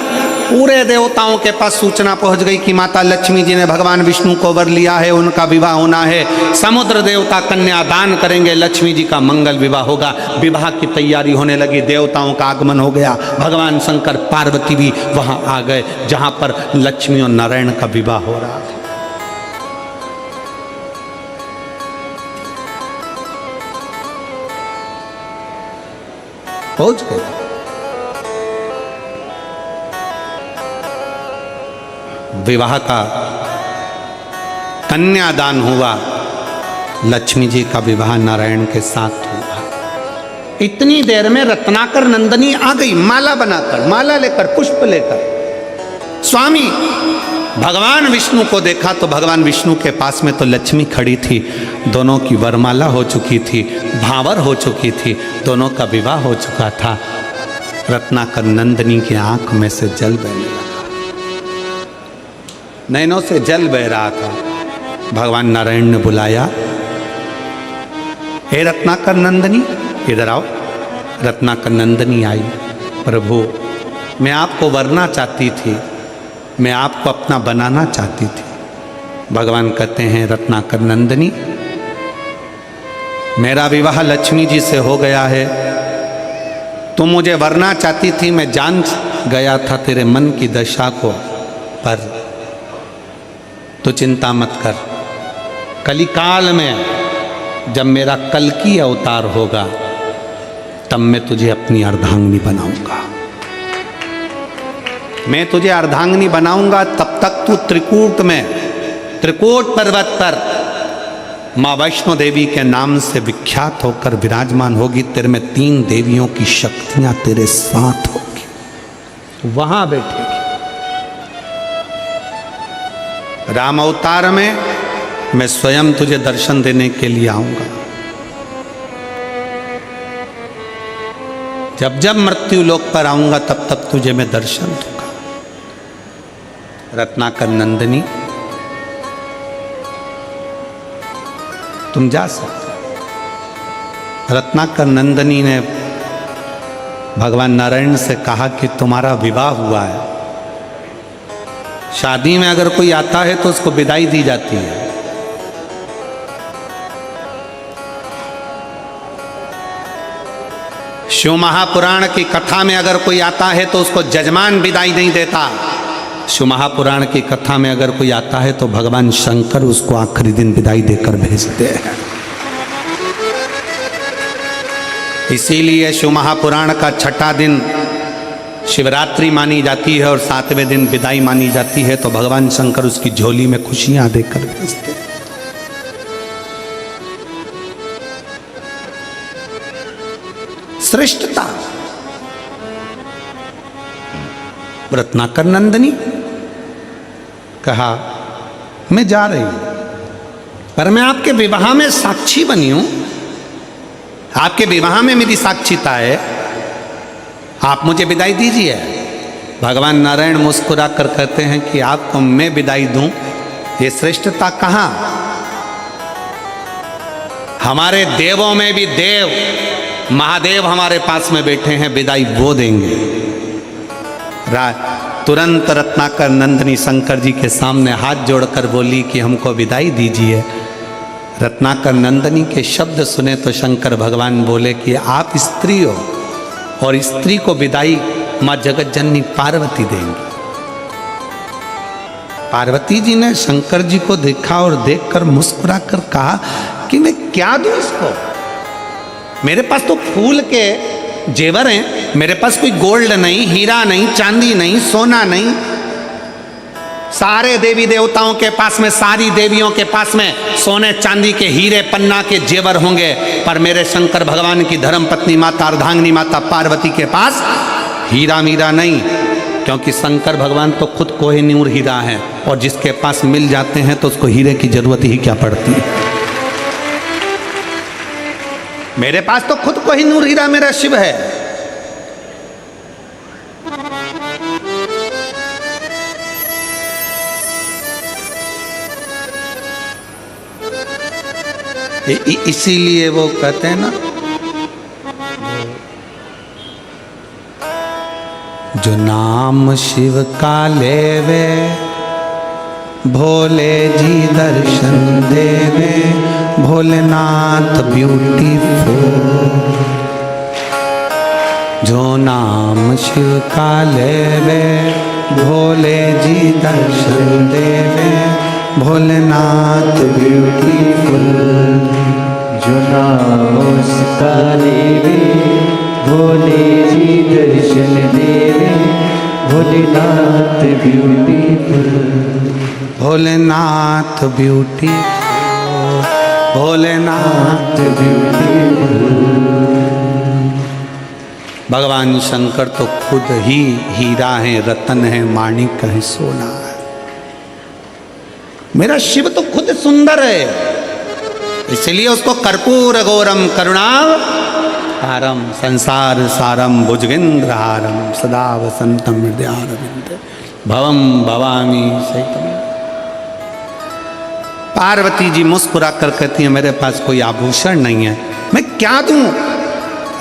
पूरे देवताओं के पास सूचना पहुंच गई कि माता लक्ष्मी जी ने भगवान विष्णु को वर लिया है, उनका विवाह होना है। समुद्र देवता कन्या दान करेंगे, लक्ष्मी जी का मंगल विवाह होगा। विवाह की तैयारी होने लगी, देवताओं का आगमन हो गया। भगवान शंकर पार्वती भी वहां आ गए जहां पर लक्ष्मी और नारायण का विवाह हो रहा था। पहुंच गए। विवाह का कन्यादान हुआ, लक्ष्मी जी का विवाह नारायण के साथ हुआ। इतनी देर में रत्नाकर नंदिनी आ गई, माला बनाकर, माला लेकर, पुष्प लेकर। स्वामी भगवान विष्णु को देखा तो भगवान विष्णु के पास में तो लक्ष्मी खड़ी थी। दोनों की वरमाला हो चुकी थी, भावर हो चुकी थी, दोनों का विवाह हो चुका था। रत्नाकर नंदिनी की आंख में से जल बहने लगा, नैनों से जल बह रहा था। भगवान नारायण ने बुलाया, हे रत्नाकर नंदिनी, इधर आओ। रत्नाकर नंदिनी आई। प्रभु, मैं आपको वरना चाहती थी, मैं आपको अपना बनाना चाहती थी। भगवान कहते हैं, रत्नाकर नंदिनी, मेरा विवाह लक्ष्मी जी से हो गया है। तुम मुझे वरना चाहती थी, मैं जान गया था तेरे मन की दशा को, पर तो चिंता मत कर। कलिकाल में जब मेरा कल्कि अवतार होगा, तब मैं तुझे अपनी अर्धांगिनी बनाऊंगा। मैं तुझे अर्धांगिनी बनाऊंगा, तब तक तू त्रिकूट में, त्रिकूट पर्वत पर माँ वैष्णो देवी के नाम से विख्यात होकर विराजमान होगी। तेरे में 3 देवियों की शक्तियां तेरे साथ होगी, वहां बैठेगी। राम अवतार में मैं स्वयं तुझे दर्शन देने के लिए आऊंगा। जब जब मृत्यु लोक पर आऊंगा, तब तब तुझे मैं दर्शन दूंगा। रत्नाकर नंदिनी, तुम जा सकते। रत्नाकर नंदिनी ने भगवान नारायण से कहा कि तुम्हारा विवाह हुआ है। शादी में अगर कोई आता है तो उसको विदाई दी जाती है। शिव महापुराण की कथा में अगर कोई आता है तो उसको जजमान विदाई नहीं देता। शिव महापुराण की कथा में अगर कोई आता है तो भगवान शंकर उसको आखिरी दिन विदाई देकर भेजते हैं। इसीलिए शिव महापुराण का छठा दिन शिवरात्रि मानी जाती है और 7वें दिन विदाई मानी जाती है। तो भगवान शंकर उसकी झोली में खुशियां देकर भेजते हैं। श्रेष्ठता। रत्नाकर नंदिनी कहा मैं जा रही हूं, पर मैं आपके विवाह में साक्षी बनी हूं, आपके विवाह में मेरी साक्षीता है, आप मुझे विदाई दीजिए। भगवान नारायण मुस्कुरा कर कहते हैं कि आपको मैं विदाई दूं, ये श्रेष्ठता कहां? हमारे देवों में भी देव महादेव हमारे पास में बैठे हैं, विदाई वो देंगे। तुरंत रत्नाकर नंदिनी शंकर जी के सामने हाथ जोड़कर बोली कि हमको विदाई दीजिए। रत्नाकर नंदिनी के शब्द सुने तो शंकर भगवान बोले कि आप स्त्री हो और स्त्री को विदाई माँ जगत जननी पार्वती देंगी। पार्वती जी ने शंकर जी को देखा और देखकर मुस्कुरा कर कहा कि मैं क्या दूं इसको? मेरे पास तो फूल के जेवर हैं, मेरे पास कोई गोल्ड नहीं, हीरा नहीं, चांदी नहीं, सोना नहीं। सारे देवी देवताओं के पास में, सारी देवियों के पास में सोने चांदी के हीरे पन्ना के जेवर होंगे, पर मेरे शंकर भगवान की धर्म पत्नी माता अर्धांगिनी माता पार्वती के पास हीरा मीरा नहीं, क्योंकि शंकर भगवान तो खुद कोहिनूर हीरा है और जिसके पास मिल जाते हैं तो उसको हीरे की जरूरत ही क्या पड़ती है। मेरे पास तो खुद कोहिनूर हीरा मेरा शिव है। इसीलिए वो कहते हैं ना, जो नाम शिव का लेवे भोले जी दर्शन देवे, भोलेनाथ ब्यूटीफुल। जो नाम शिव का लेवे भोले जी दर्शन देवे, भोलेनाथ ब्यूटीफुल। जो नाम उसका लेवे भोले जी दर्शन देवे, Bholenath beautiful. Bholenath beautiful, Bholenath beautiful. भगवान शंकर तो खुद ही हीरा है, रतन है, माणिक है, सोना है। मेरा शिव तो खुद सुंदर है, इसलिए उसको कर्पूर गौरम करुणावतारम संसार सारम भुजगेंद्रहारम सदा वसंतम हृदयारविंदे भवम भवामी सहितम। पार्वती जी मुस्कुरा कर कहती है मेरे पास कोई आभूषण नहीं है, मैं क्या दूं?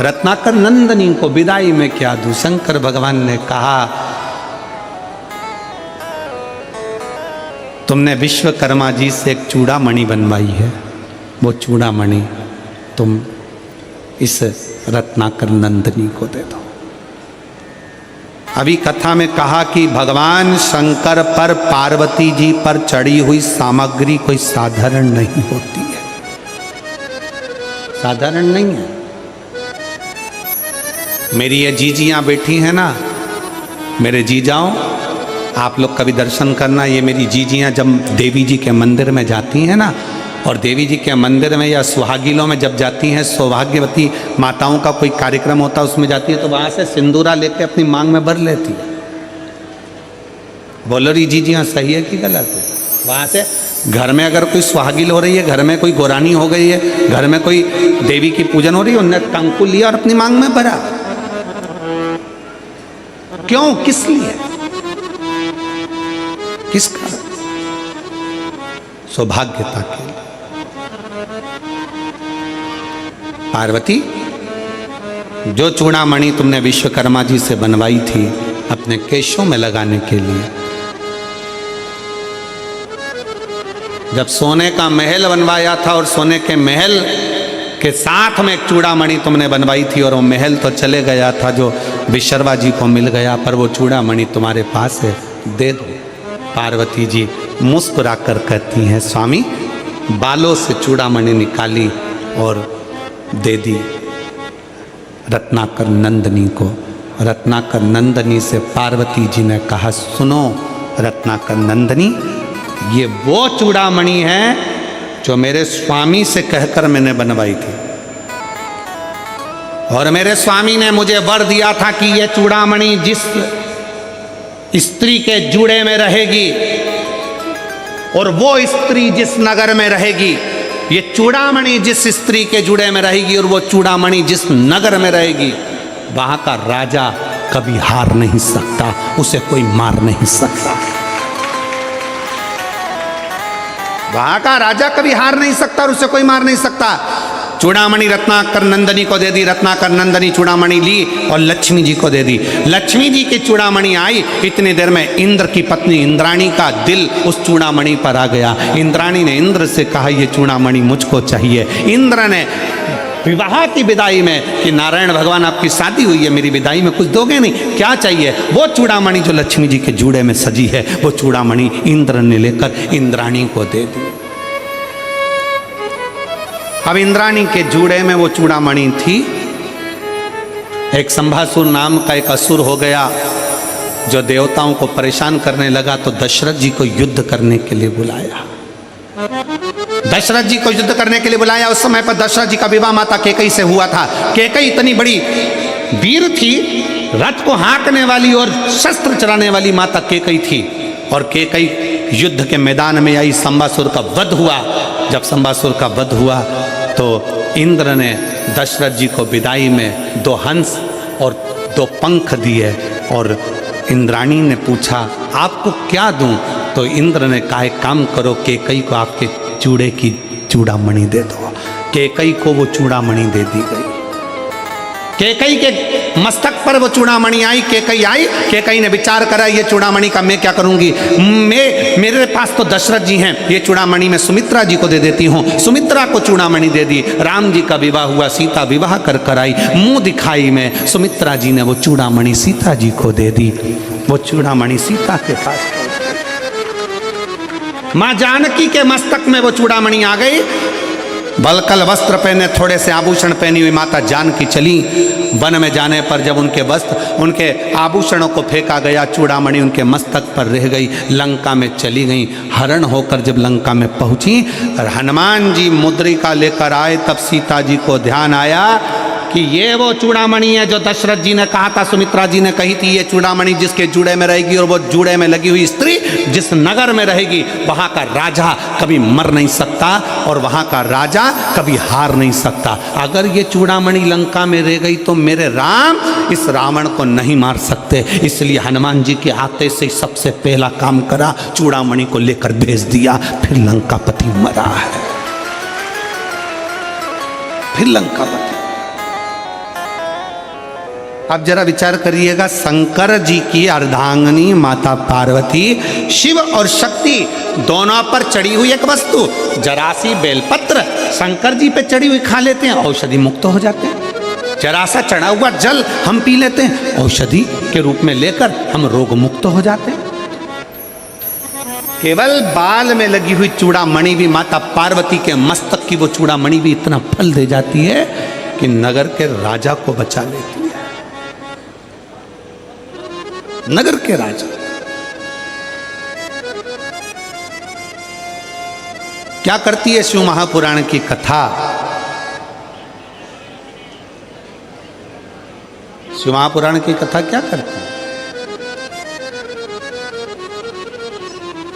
रत्नाकर नंदिनी को विदाई में क्या दूं? शंकर भगवान ने कहा तुमने विश्वकर्मा जी से एक चूड़ामणि बनवाई है, वो चूड़ामणि तुम इस रत्नाकर नंदिनी को दे दो। अभी कथा में कहा कि भगवान शंकर पर पार्वती जी पर चढ़ी हुई सामग्री कोई साधारण नहीं होती है, साधारण नहीं है। मेरी ये जीजियां बैठी हैं ना, मेरे जीजाओं, आप लोग कभी दर्शन करना। ये मेरी जीजियां जब देवी जी के मंदिर में जाती हैं ना, और देवी जी के मंदिर में या सुहागिलों में जब जाती हैं, सौभाग्यवती माताओं का कोई कार्यक्रम होता है उसमें जाती है, तो वहाँ से सिंदूरा लेके अपनी मांग में भर लेती है। बोलो री जीजियाँ सही है कि गलत है? वहाँ से घर में अगर कोई सुहागिल हो रही है, घर में कोई गोरानी हो गई है, घर में कोई देवी की पूजन हो रही है, उन्होंने कंकु लिया और अपनी मांग में भरा। क्यों? किस लिए? किसका? सौभाग्यता के लिए। पार्वती, जो चूड़ामणि तुमने विश्वकर्मा जी से बनवाई थी अपने केशों में लगाने के लिए, जब सोने का महल बनवाया था और सोने के महल कि साथ में एक चूड़ामणि तुमने बनवाई थी और वो महल तो चले गया था जो विशर्वा जी को मिल गया, पर वो चूड़ामणि तुम्हारे पास है, दे दो। पार्वती जी मुस्कुरा कर कहती हैं, स्वामी, बालों से चूड़ामणि निकाली और दे दी रत्नाकर नंदनी को। रत्नाकर नंदनी से पार्वती जी ने कहा, सुनो रत्नाकर नंदनी, ये वो चूड़ामणि है जो मेरे स्वामी से कहकर मैंने बनवाई थी, और मेरे स्वामी ने मुझे वर दिया था कि ये चूड़ामणि जिस स्त्री के जूड़े में रहेगी और वो स्त्री जिस नगर में रहेगी, ये चूड़ामणि जिस स्त्री के जूड़े में रहेगी और वो चूड़ामणि जिस नगर में रहेगी, वहां का राजा कभी हार नहीं सकता, उसे कोई मार नहीं सकता। वहां का राजा कभी हार नहीं सकता और उसे कोई मार नहीं सकता। चूड़ामणि रत्नाकर नंदनी को दे दी। रत्नाकर नंदनी चूड़ामणि ली और लक्ष्मी जी को दे दी। लक्ष्मी जी की चूड़ामणि आई, इतनी देर में इंद्र की पत्नी इंद्राणी का दिल उस चूड़ामणि पर आ गया। इंद्राणी ने इंद्र से कहा, ये चूड़ामणि मुझको चाहिए। इंद्र ने विवाह की विदाई में कि नारायण भगवान आपकी शादी हुई है, मेरी विदाई में कुछ दोगे नहीं, क्या चाहिए? वो चूड़ामणि जो लक्ष्मी जी के जूड़े में सजी है, वो चूड़ामणि इंद्र ने लेकर इंद्राणी को दे दी। अब इंद्राणी के जूड़े में वो चूड़ामणि थी। एक संभासुर नाम का एक असुर हो गया जो देवताओं को परेशान करने लगा, तो दशरथ जी को युद्ध करने के लिए बुलाया। दशरथ जी को युद्ध करने के लिए बुलाया। उस समय पर दशरथ जी का विवाह माता केकई से हुआ था। केकई इतनी बड़ी वीर थी, रथ को हाँकने वाली और शस्त्र चलाने वाली माता केकई थी। और केकई युद्ध के मैदान में आई, संबासुर का वध हुआ। जब संबासुर का वध हुआ तो इंद्र ने दशरथ जी को विदाई में 2 हंस और 2 पंख दिए। और इंद्राणी ने पूछा, आपको क्या दूं? तो इंद्र ने कहा, एक काम करो, केकई को आपके चूड़े की चूड़ामणि दे दो। केकई को वो चूड़ामणि दे दी गई। केकई के मस्तक पर वो चूड़ामणि आई। केकई आई, केकई ने विचार करा, ये चूड़ामणि का मैं क्या करूंगी? मेरे पास तो दशरथ जी हैं, ये चूड़ामणि मैं सुमित्रा जी को दे देती हूँ। सुमित्रा को चूड़ामणि दे दी। राम जी का विवाह हुआ, सीता विवाह कर आई। मुंह दिखाई में सुमित्रा जी ने वो चूड़ामणि सीता जी को दे दी। वो चूड़ामणि सीता के पास, मां जानकी के मस्तक में वो चूड़ामणि आ गई। बलकल वस्त्र पहने, थोड़े से आभूषण पहनी हुई माता जानकी चली। वन में जाने पर जब उनके वस्त्र, उनके आभूषणों को फेंका गया, चूड़ामणि उनके मस्तक पर रह गई। लंका में चली गई। हरण होकर जब लंका में पहुंची, हनुमान जी मुद्रिका लेकर आए, तब सीता जी को ध्यान आया कि ये वो चूड़ामणि है जो दशरथ जी ने कहा था, सुमित्रा जी ने कही थी, ये चूड़ामणि जिसके जूड़े में रहेगी और वो जूड़े में लगी हुई स्त्री जिस नगर में रहेगी, वहां का राजा कभी मर नहीं सकता और वहां का राजा कभी हार नहीं सकता। अगर ये चूड़ामणि लंका में रह गई तो मेरे राम इस रावण को नहीं मार सकते। इसलिए हनुमान जी के आते से सबसे पहला काम करा, चूड़ामणि को लेकर भेज दिया। फिर लंकापति मरा है, फिर लंकापति। अब जरा विचार करिएगा, शंकर जी की अर्धांगिनी माता पार्वती, शिव और शक्ति दोनों पर चढ़ी हुई एक वस्तु, जरासी बेलपत्र शंकर जी पे चढ़ी हुई खा लेते हैं, औषधि मुक्त हो जाते हैं। जरा सा चढ़ा हुआ जल हम पी लेते हैं, औषधि के रूप में लेकर हम रोग मुक्त हो जाते हैं। केवल बाल में लगी हुई चूड़ामणि भी, माता पार्वती के मस्तक की वो चूड़ामणि भी इतना फल दे जाती है कि नगर के राजा को बचा लेती है। नगर के राजा क्या करती है? शिव महापुराण की कथा, शिव महापुराण की कथा क्या करती है?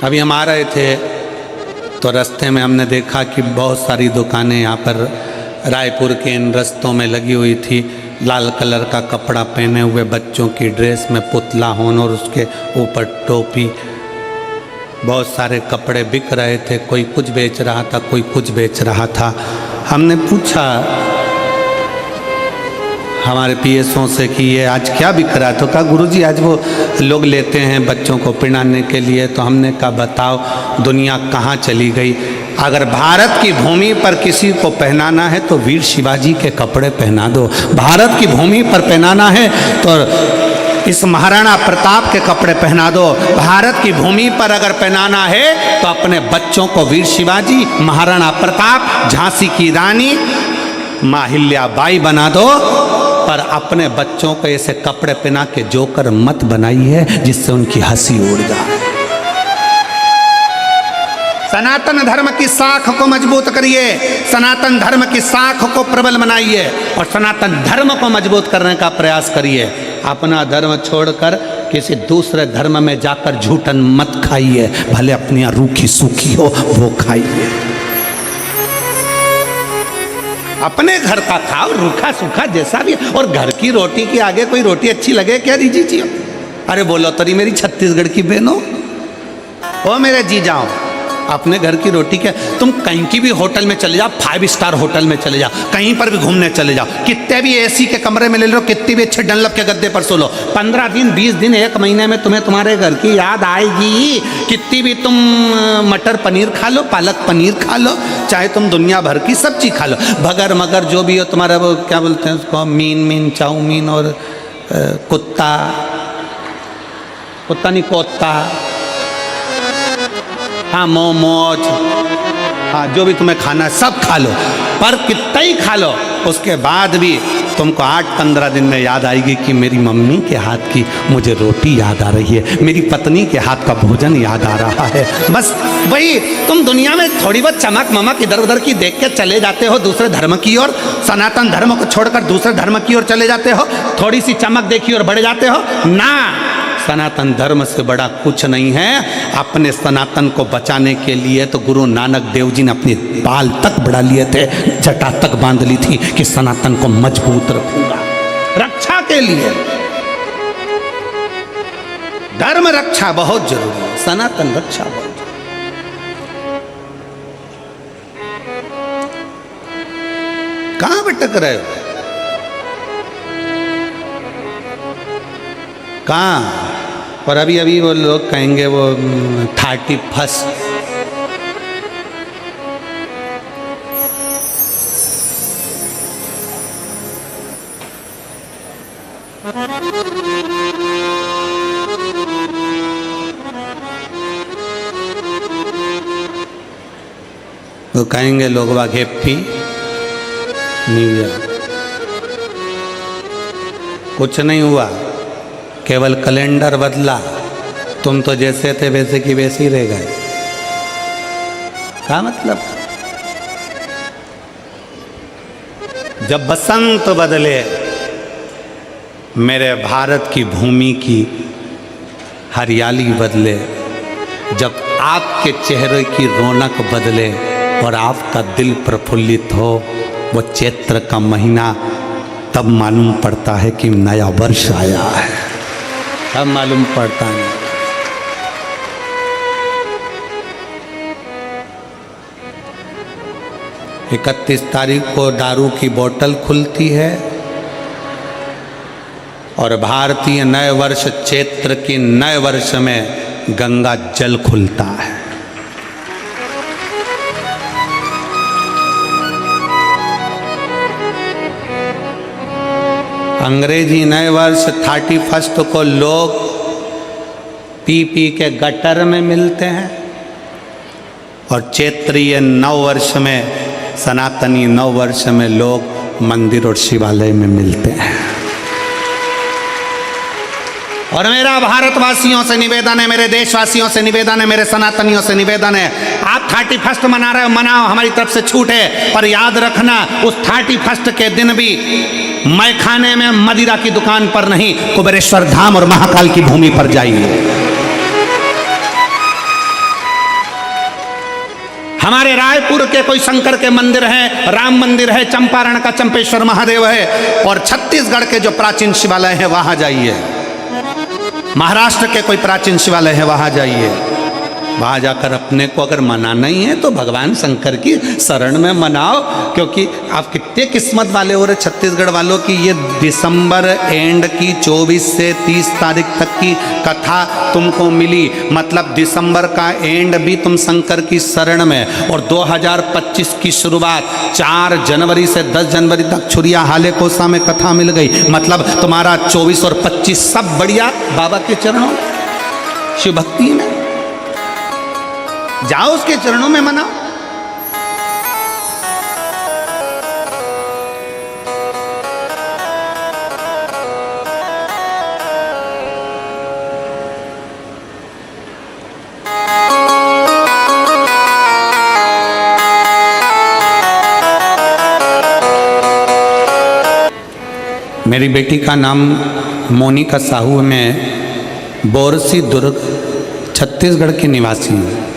अभी हम आ रहे थे तो रास्ते में हमने देखा कि बहुत सारी दुकानें यहाँ पर रायपुर के इन रस्तों में लगी हुई थी। लाल कलर का कपड़ा पहने हुए बच्चों की ड्रेस में पुतला होन और उसके ऊपर टोपी, बहुत सारे कपड़े बिक रहे थे। कोई कुछ बेच रहा था, कोई कुछ बेच रहा था। हमने पूछा, हमारे पीएसओ से कि ये आज क्या बिक रहा है, तो कहा गुरुजी आज वो लोग लेते हैं बच्चों को पहनाने के लिए। तो हमने कहा बताओ दुनिया कहाँ चली गई। अगर भारत की भूमि पर किसी को पहनाना है तो वीर शिवाजी के कपड़े पहना दो। भारत की भूमि पर पहनाना है तो इस महाराणा प्रताप के कपड़े पहना दो। भारत की भूमि पर अगर पहनाना है तो अपने बच्चों को वीर शिवाजी, महाराणा प्रताप, झांसी की रानी, माँ हिल्याबाई बना दो। पर अपने बच्चों को ऐसे कपड़े पहना के जोकर मत बनाइए जिससे उनकी हंसी उड़ जाए। सनातन धर्म की साख को मजबूत करिए, सनातन धर्म की साख को प्रबल बनाइए और सनातन धर्म को मजबूत करने का प्रयास करिए। अपना धर्म छोड़कर किसी दूसरे धर्म में जाकर झूठन मत खाइए, भले अपनी रूखी सूखी हो वो खाइए। अपने घर का खाओ, रूखा सूखा जैसा भी। और घर की रोटी के आगे कोई रोटी अच्छी लगे क्या दीजिए जी? अरे बोलो तरी मेरी छत्तीसगढ़ की बहनों, ओ मेरे जी जाओ, अपने घर की रोटी के तुम कहीं की भी होटल में चले जाओ, 5 स्टार होटल में चले जाओ, कहीं पर भी घूमने चले जाओ, कितने भी एसी के कमरे में ले लो, कितनी भी अच्छे डनलप के गद्दे पर सो लो, 15 दिन 20 दिन 1 महीने में तुम्हें तुम्हारे घर की याद आएगी। कितनी भी तुम मटर पनीर खा लो, पालक पनीर खा लो, चाहे तुम दुनिया भर की सब्जी खा लो, भगर मगर जो भी हो तुम्हारा, वो क्या बोलते हैं उसको, मीन चाउमीन और कुत्ता नहीं कोत्ता, हाँ मोमोज, हाँ जो भी तुम्हें खाना है सब खा लो। पर कितना ही खा लो, उसके बाद भी तुमको 8-15 दिन में याद आएगी कि मेरी मम्मी के हाथ की मुझे रोटी याद आ रही है, मेरी पत्नी के हाथ का भोजन याद आ रहा है। बस वही तुम दुनिया में थोड़ी बहुत चमक ममक इधर उधर की देख के चले जाते हो दूसरे धर्म की ओर, सनातन धर्म को छोड़कर दूसरे धर्म की ओर चले जाते हो, थोड़ी सी चमक देखी और बढ़ जाते हो ना। सनातन धर्म से बड़ा कुछ नहीं है। अपने सनातन को बचाने के लिए तो गुरु नानक देव जी ने अपने बाल तक बढ़ा लिए थे, जटा तक बांध ली थी कि सनातन को मजबूत रखूंगा, रक्षा के लिए। धर्म रक्षा बहुत जरूरी है, सनातन रक्षा बहुत जरूरी। कहां भटक रहे हो? कहाँ? और अभी वो लोग कहेंगे वो 31st तो कहेंगे लोग वाह हैप्पी न्यू ईयर। कुछ नहीं हुआ, केवल कैलेंडर बदला, तुम तो जैसे थे वैसे की वैसे ही रह गए। क्या मतलब? जब बसंत बदले मेरे भारत की भूमि की हरियाली बदले, जब आपके चेहरे की रौनक बदले और आपका दिल प्रफुल्लित हो, वो चैत्र का महीना, तब मालूम पड़ता है कि नया वर्ष आया है। तब मालूम पड़ता है। 31 तारीख को दारू की बोतल खुलती है और भारतीय नए वर्ष चैत्र की नए वर्ष में गंगा जल खुलता है। अंग्रेजी नए वर्ष 31 को लोग पी के गटर में मिलते हैं और चैत्रीय नव वर्ष में, सनातनी नव वर्ष में लोग मंदिर और शिवालय में मिलते हैं। और मेरा भारतवासियों से निवेदन है, मेरे देशवासियों से निवेदन है, मेरे सनातनियों से निवेदन है, आप 31 मना रहे हो, मनाओ, हमारी तरफ से छूट है। पर याद रखना उस 31 के दिन भी मैं खाने में मदिरा की दुकान पर नहीं, कुबेरेश्वर धाम और महाकाल की भूमि पर जाइए। हमारे रायपुर के कोई शंकर के मंदिर है, राम मंदिर है, चंपारण का चंपेश्वर महादेव है, और छत्तीसगढ़ के जो प्राचीन शिवालय है वहां जाइए। महाराष्ट्र के कोई प्राचीन शिवालय है वहां जाइए। वहाँ जाकर अपने को अगर मनाना ही है तो भगवान शंकर की शरण में मनाओ, क्योंकि आप कितने किस्मत वाले हो रहे छत्तीसगढ़ वालों की। ये दिसंबर एंड की 24 से 30 तारीख तक की कथा तुमको मिली, मतलब दिसंबर का एंड भी तुम शंकर की शरण में, और 2025 की शुरुआत 4 जनवरी से 10 जनवरी तक छुरिया हाले कोसा में कथा मिल गई। मतलब तुम्हारा 24 और 25 सब बढ़िया बाबा के चरणों, शिव भक्ति में जाओ, उसके चरणों में मनाओ। मेरी बेटी का नाम मोनिका साहू है। मैं बोरसी दुर्ग छत्तीसगढ़ की निवासी हूँ।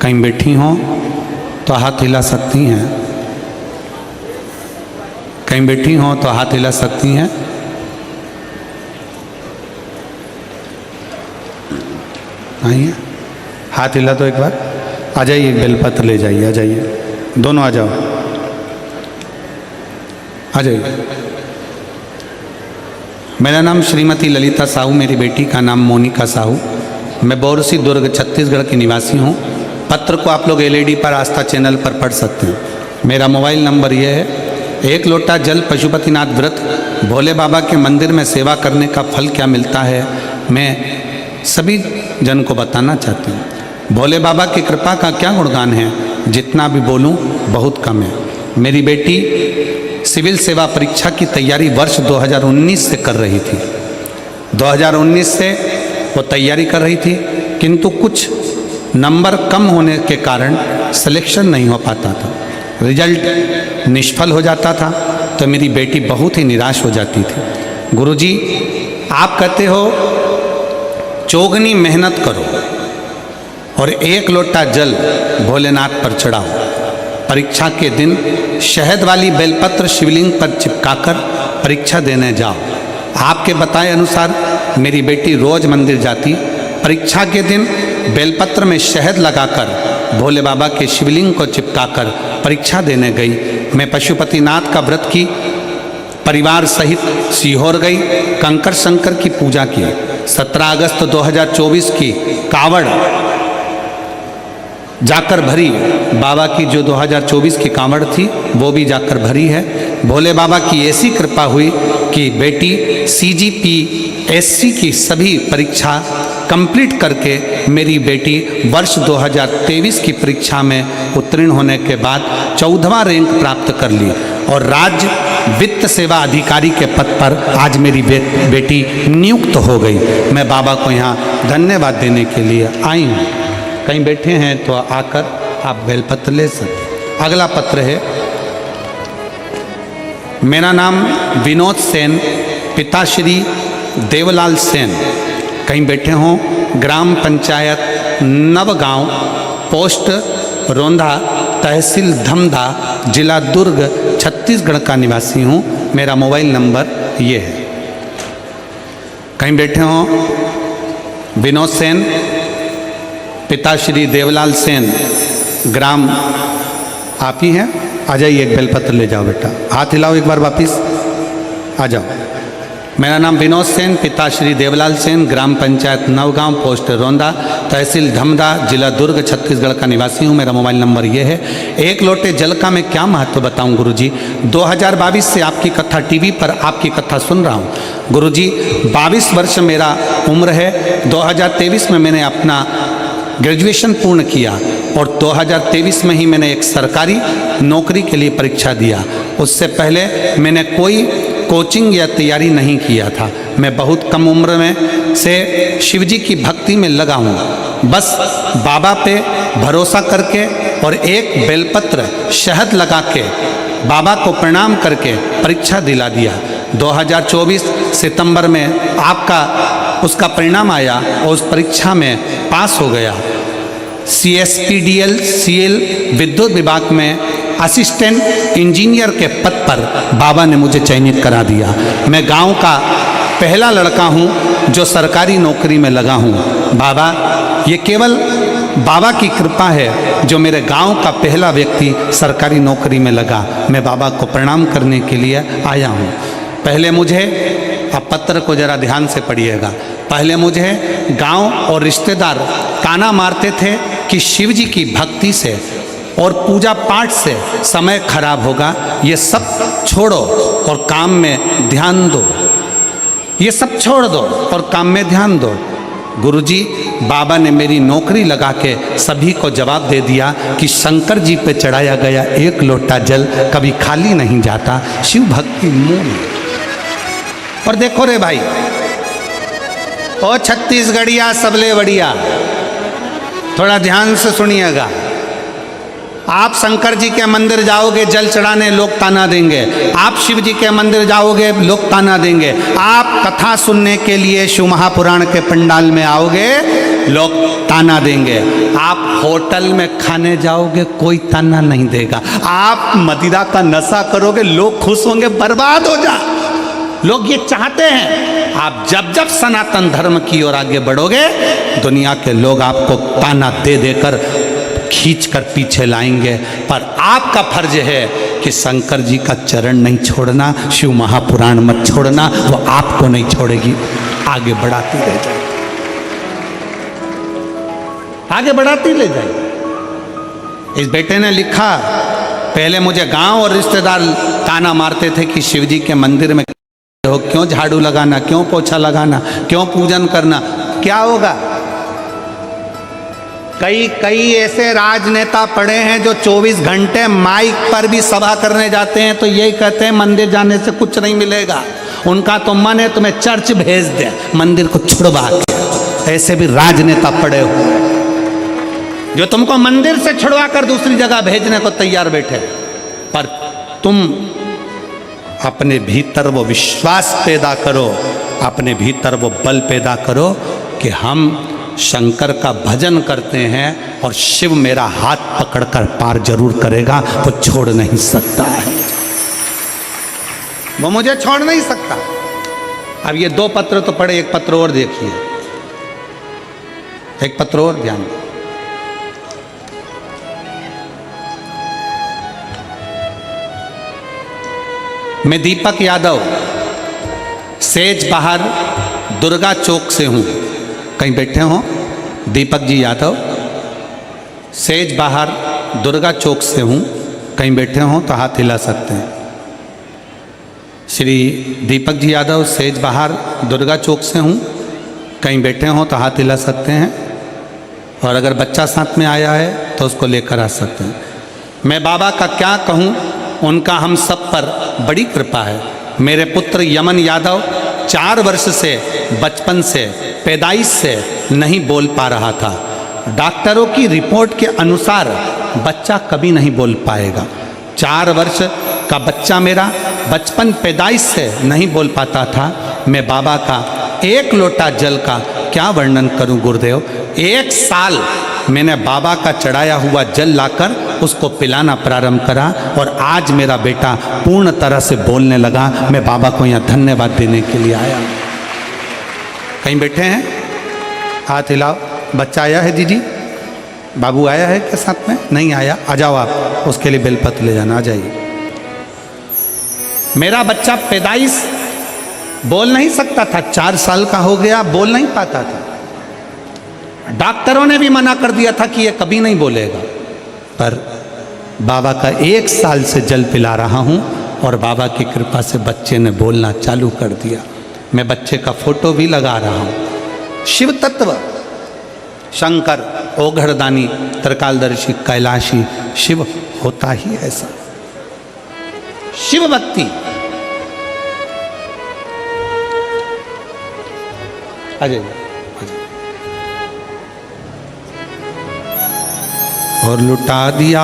कहीं बैठी हों तो हाथ हिला सकती हैं, कहीं बैठी हों तो हाथ हिला सकती हैं। आइए, हाथ हिला तो एक बार। आ जाइए, बेलपत्र ले जाइए, आ जाइए, दोनों आ जाओ, आ जाइए। मेरा नाम श्रीमती ललिता साहू, मेरी बेटी का नाम मोनिका साहू। मैं बोरसी दुर्ग छत्तीसगढ़ की निवासी हूँ। पत्र को आप लोग LED पर आस्था चैनल पर पढ़ सकते हैं। मेरा मोबाइल नंबर यह है। 1 लोटा जल पशुपतिनाथ व्रत भोले बाबा के मंदिर में सेवा करने का फल क्या मिलता है, मैं सभी जन को बताना चाहती हूँ। भोले बाबा की कृपा का क्या गुणगान है, जितना भी बोलूँ बहुत कम है। मेरी बेटी सिविल सेवा परीक्षा की तैयारी वर्ष 2019 से कर रही थी। 2019 से वो तैयारी कर रही थी, किंतु कुछ नंबर कम होने के कारण सिलेक्शन नहीं हो पाता था, रिजल्ट निष्फल हो जाता था, तो मेरी बेटी बहुत ही निराश हो जाती थी। गुरुजी, आप कहते हो चौगनी मेहनत करो और 1 लोटा जल भोलेनाथ पर चढ़ाओ। परीक्षा के दिन शहद वाली बेलपत्र शिवलिंग पर चिपकाकर परीक्षा देने जाओ। आपके बताए अनुसार मेरी बेटी रोज मंदिर जाती, परीक्षा के दिन बेलपत्र में शहद लगाकर भोले बाबा के शिवलिंग को चिपकाकर परीक्षा देने गई। मैं पशुपतिनाथ का व्रत की, परिवार सहित सीहोर गई, कंकर शंकर की पूजा की। 17 अगस्त 2024 की कावड़ जाकर भरी, बाबा की जो 2024 की कांवड़ थी वो भी जाकर भरी है। भोले बाबा की ऐसी कृपा हुई कि बेटी CGPSC की सभी परीक्षा कंप्लीट करके मेरी बेटी वर्ष 2023 की परीक्षा में उत्तीर्ण होने के बाद 14वां रैंक प्राप्त कर ली और राज्य वित्त सेवा अधिकारी के पद पर आज मेरी बेटी नियुक्त हो गई। मैं बाबा को यहाँ धन्यवाद देने के लिए आई हूँ। कहीं बैठे हैं तो आकर आप बेलपत्र ले सकते। अगला पत्र है। मेरा नाम विनोद सेन, पिता श्री देवलाल सेन। कहीं बैठे हों, ग्राम पंचायत नवगांव, पोस्ट रोंधा, तहसील धमधा, जिला दुर्ग, छत्तीसगढ़ का निवासी हूँ। मेरा मोबाइल नंबर ये है। कहीं बैठे हों, विनोद सेन, पिता श्री देवलाल सेन, ग्राम आप ही हैं। आ जाइए, एक बेलपत्र ले जाओ बेटा, हाथ हिलाओ एक बार, वापिस आ जाओ। मेरा नाम विनोद सेन, पिता श्री देवलाल सेन, ग्राम पंचायत नवगांव, पोस्ट रोंदा, तहसील धमधा, जिला दुर्ग, छत्तीसगढ़ का निवासी हूँ। मेरा मोबाइल नंबर ये है। 1 लोटे जल का मैं क्या महत्व बताऊँ गुरुजी। 2022 से आपकी कथा टीवी पर आपकी कथा सुन रहा हूँ गुरुजी। 22 वर्ष मेरा उम्र है। 2023 में मैंने अपना ग्रेजुएशन पूर्ण किया और 2023 में ही मैंने एक सरकारी नौकरी के लिए परीक्षा दिया। उससे पहले मैंने कोई कोचिंग या तैयारी नहीं किया था। मैं बहुत कम उम्र में से शिवजी की भक्ति में लगा हूँ। बस बाबा पे भरोसा करके और एक बेलपत्र शहद लगा के बाबा को प्रणाम करके परीक्षा दिला दिया। 2024 सितंबर में आपका उसका परिणाम आया और उस परीक्षा में पास हो गया। CSPDL CL विद्युत विभाग में असिस्टेंट इंजीनियर के पद पर बाबा ने मुझे चयनित करा दिया। मैं गांव का पहला लड़का हूं जो सरकारी नौकरी में लगा हूं। बाबा, ये केवल बाबा की कृपा है जो मेरे गांव का पहला व्यक्ति सरकारी नौकरी में लगा। मैं बाबा को प्रणाम करने के लिए आया हूँ। पहले मुझे, अब पत्र को जरा ध्यान से पढ़िएगा, पहले मुझे गांव और रिश्तेदार ताना मारते थे कि शिव जी की भक्ति से और पूजा पाठ से समय खराब होगा, ये सब छोड़ो और काम में ध्यान दो, ये सब छोड़ दो और काम में ध्यान दो। गुरुजी, बाबा ने मेरी नौकरी लगा के सभी को जवाब दे दिया कि शंकर जी पे चढ़ाया गया एक लोटा जल कभी खाली नहीं जाता, शिव भक्ति मूल। और देखो रे भाई, ओ छत्तीसगढ़िया सबले बढ़िया, थोड़ा ध्यान से सुनिएगा। आप शंकर जी के मंदिर जाओगे जल चढ़ाने, लोग ताना देंगे। आप शिव जी के मंदिर जाओगे, लोग ताना देंगे। आप कथा सुनने के लिए शिव महापुराण के पंडाल में आओगे, लोग ताना देंगे। आप होटल में खाने जाओगे, कोई ताना नहीं देगा। आप मदिरा का नशा करोगे, लोग खुश होंगे, बर्बाद हो जा। लोग ये चाहते हैं आप जब जब सनातन धर्म की ओर आगे बढ़ोगे, दुनिया के लोग आपको ताना दे देकर खींच कर पीछे लाएंगे। पर आपका फर्ज है कि शंकर जी का चरण नहीं छोड़ना, शिव महापुराण मत छोड़ना, वो आपको नहीं छोड़ेगी, आगे बढ़ाती ले जाए, आगे बढ़ाती ले जाए। इस बेटे ने लिखा, पहले मुझे गांव और रिश्तेदार ताना मारते थे कि शिव जी के मंदिर में हो, क्यों झाड़ू लगाना, क्यों पोछा लगाना, क्यों पूजन करना, क्या होगा। कई ऐसे राजनेता पड़े हैं जो 24 घंटे माइक पर भी सभा करने जाते हैं तो यही कहते हैं मंदिर जाने से कुछ नहीं मिलेगा। उनका तो मन है तुम्हें चर्च भेज दे, मंदिर को छुड़वा के। ऐसे भी राजनेता पड़े हुए जो तुमको मंदिर से छुड़वा कर दूसरी जगह भेजने को तैयार बैठे। पर तुम अपने भीतर वो विश्वास पैदा करो, अपने भीतर वो बल पैदा करो कि हम शंकर का भजन करते हैं और शिव मेरा हाथ पकड़कर पार जरूर करेगा, वो छोड़ नहीं सकता है, वो मुझे छोड़ नहीं सकता। अब ये 2 पत्र तो पढ़े, एक पत्र और देखिए, एक पत्र और ध्यान दो। मैं दीपक यादव सेज बाहर दुर्गा चौक से हूं। कहीं बैठे हो? दीपक जी यादव सेज बाहर दुर्गा चौक से हूं, कहीं बैठे हो तो हाथ हिला सकते हैं। श्री दीपक जी यादव सेज बाहर दुर्गा चौक से हूं, कहीं बैठे हो तो हाथ हिला सकते हैं। और अगर बच्चा साथ में आया है तो उसको लेकर आ सकते हैं। मैं बाबा का क्या कहूं, उनका हम सब पर बड़ी कृपा है। मेरे पुत्र यमन यादव 4 वर्ष से, बचपन से, पैदाइश से नहीं बोल पा रहा था। डॉक्टरों की रिपोर्ट के अनुसार बच्चा कभी नहीं बोल पाएगा। 4 वर्ष का बच्चा मेरा बचपन पैदाइश से नहीं बोल पाता था। मैं बाबा का 1 लोटा जल का क्या वर्णन करूं गुरुदेव। 1 साल मैंने बाबा का चढ़ाया हुआ जल लाकर उसको पिलाना प्रारंभ करा और आज मेरा बेटा पूर्ण तरह से बोलने लगा। मैं बाबा को यहाँ धन्यवाद देने के लिए आया। कहीं बैठे हैं? हाथ हिलाओ। बच्चा आया है दीदी? बाबू आया है क्या साथ में? नहीं आया? आ जाओ आप, उसके लिए बेलपत्र ले जाना, आ जाइए। मेरा बच्चा पैदाइश बोल नहीं सकता था, 4 साल का हो गया, बोल नहीं पाता था। डॉक्टरों ने भी मना कर दिया था कि ये कभी नहीं बोलेगा। पर बाबा का 1 साल से जल पिला रहा हूँ और बाबा की कृपा से बच्चे ने बोलना चालू कर दिया। मैं बच्चे का फोटो भी लगा रहा हूँ। शिव तत्व, शंकर, ओघड़दानी, त्रिकालदर्शी, कैलाशी, शिव होता ही ऐसा। शिव भक्ति। अजय और लुटा दिया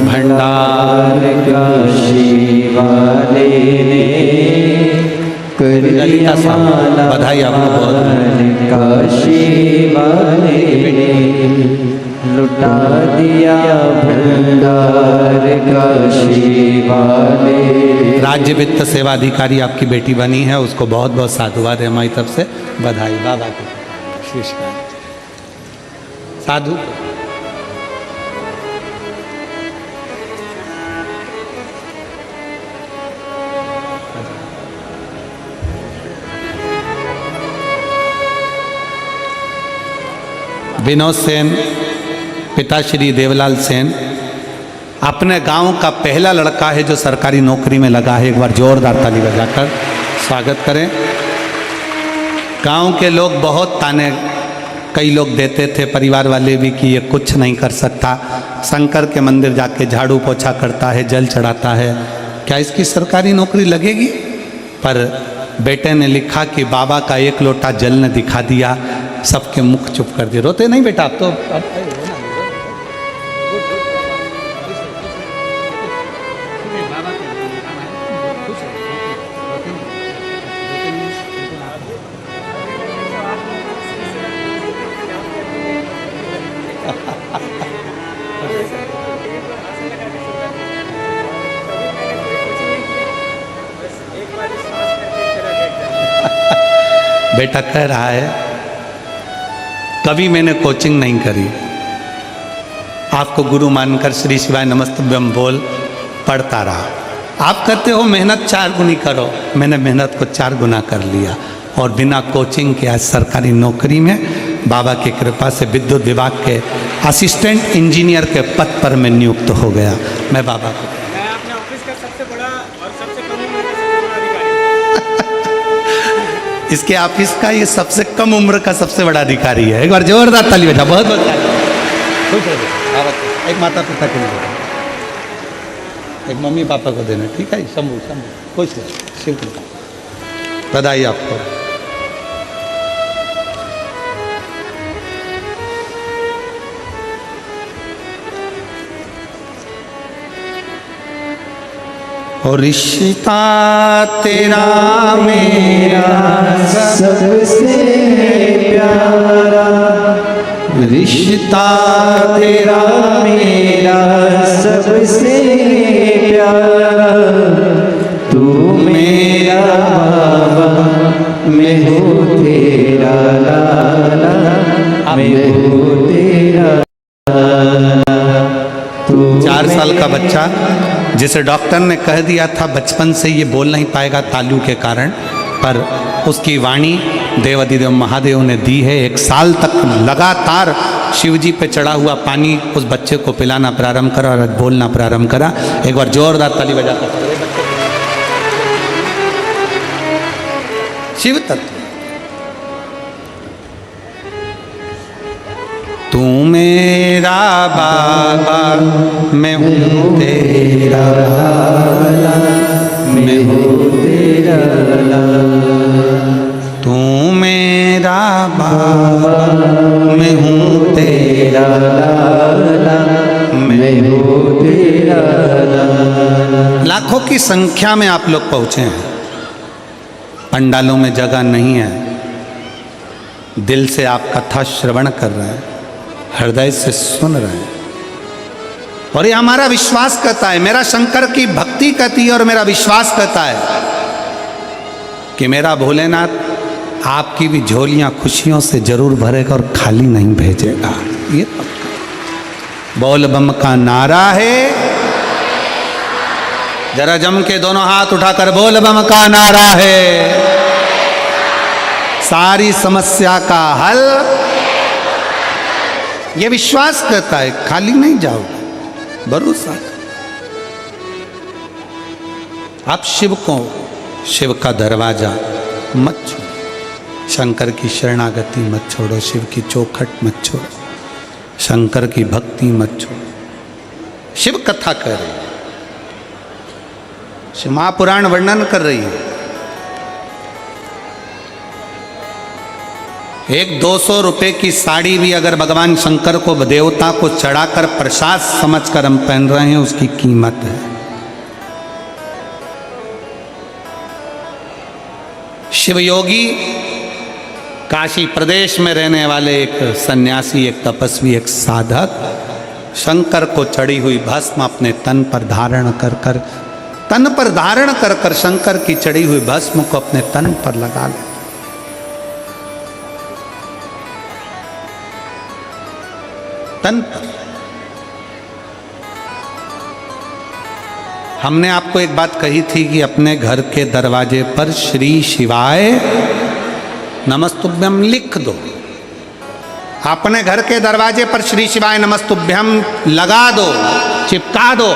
भंडार काशी वाले ने कर दिया माला। बधाई आपको बहुत। काशी वाले ने लुटा दिया भंडार काशी वाले। राज्य वित्त सेवा अधिकारी आपकी बेटी बनी है, उसको बहुत बहुत साधुवाद है हमारी तरफ से। बधाई बाबा को। साधु विनोद सेन, पिता श्री देवलाल सेन अपने गांव का पहला लड़का है जो सरकारी नौकरी में लगा है। एक बार जोरदार ताली बजाकर स्वागत करें। गांव के लोग बहुत ताने कई लोग देते थे, परिवार वाले भी, कि ये कुछ नहीं कर सकता, शंकर के मंदिर जाके झाड़ू पोछा करता है, जल चढ़ाता है, क्या इसकी सरकारी नौकरी लगेगी? पर बेटे ने लिखा कि बाबा का एक लोटा जल ने दिखा दिया, सबके मुख चुप कर दिए। रोते नहीं बेटा, आप तो बेटा कह रहा है कभी मैंने कोचिंग नहीं करी, आपको गुरु मानकर श्री शिवाय नमस्तुभ्यम बोल पढ़ता रहा। आप कहते हो मेहनत 4 गुनी करो, मैंने मेहनत को 4 गुना कर लिया और बिना कोचिंग के आज सरकारी नौकरी में बाबा की कृपा से विद्युत विभाग के असिस्टेंट इंजीनियर के पद पर मैं नियुक्त हो गया। मैं बाबा को अपने ऑफिस का सबसे बड़ा और सबसे कम उम्र का सबसे बड़ा अधिकारी। इसके ऑफिस का ये सबसे कम उम्र का सबसे बड़ा अधिकारी है। एक बार जोरदार ताली बजा, बहुत बहुत खुश हो। एक माता पिता के लिए, एक मम्मी पापा को देना, ठीक है? शंभू शंभू खुश है, शिव कृपा, बधाई आपको। और रिश्ता तेरा मेरा सबसे प्यारा, रिश्ता तेरा मेरा सबसे प्यारा, तू मेरा बाबा, मैं हूँ तेरा लाला, मैं हूँ तेरा तू 4 साल का बच्चा जिसे डॉक्टर ने कह दिया था बचपन से ये बोल नहीं पाएगा तालू के कारण, पर उसकी वाणी देवाधिदेव महादेव ने दी है। 1 साल तक लगातार शिव जी पे चढ़ा हुआ पानी उस बच्चे को पिलाना प्रारंभ करा और बोलना प्रारंभ करा। एक बार जोरदार ताली बजाकर शिव तत्व। तू मेरा बाबा, मैं हूँ तेरा लाला, मैं हूँ तेरा लाला, तू मेरा बाबा, मैं हूँ तेरा लाला, मैं हूँ तेरा लाला। लाखों की संख्या में आप लोग पहुँचे हैं, पंडालों में जगह नहीं है, दिल से आप कथा श्रवण कर रहे हैं, हृदय से सुन रहे हैं, और ये हमारा विश्वास कहता है, मेरा शंकर की भक्ति कहती है और मेरा विश्वास कहता है कि मेरा भोलेनाथ आपकी भी झोलियां खुशियों से जरूर भरेगा और खाली नहीं भेजेगा। ये बोल बम का नारा है, जरा जम के दोनों हाथ उठाकर बोल बम का नारा है, सारी समस्या का हल ये विश्वास करता है, खाली नहीं जाओगे, भरोसा। आप शिव को, शिव का दरवाजा मत छोड़ो, शंकर की शरणागति मत छोड़ो, शिव की चौखट मत छोड़ो, शंकर की भक्ति मत छोड़ो। शिव कथा कर रही है, शिव महापुराण वर्णन कर रही है। एक 200 रुपए की साड़ी भी अगर भगवान शंकर को, देवता को चढ़ाकर प्रसाद समझकर हम पहन रहे हैं, उसकी कीमत है। शिवयोगी काशी प्रदेश में रहने वाले एक सन्यासी, एक तपस्वी, एक साधक शंकर को चढ़ी हुई भस्म अपने तन पर धारण कर कर, तन पर धारण कर कर शंकर की चढ़ी हुई भस्म को अपने तन पर लगा ले। तन पर। हमने आपको एक बात कही थी कि अपने घर के दरवाजे पर श्री शिवाय नमस्तुभ्यम लिख दो। अपने घर के दरवाजे पर श्री शिवाय नमस्तुभ्यम लगा दो, चिपका दो।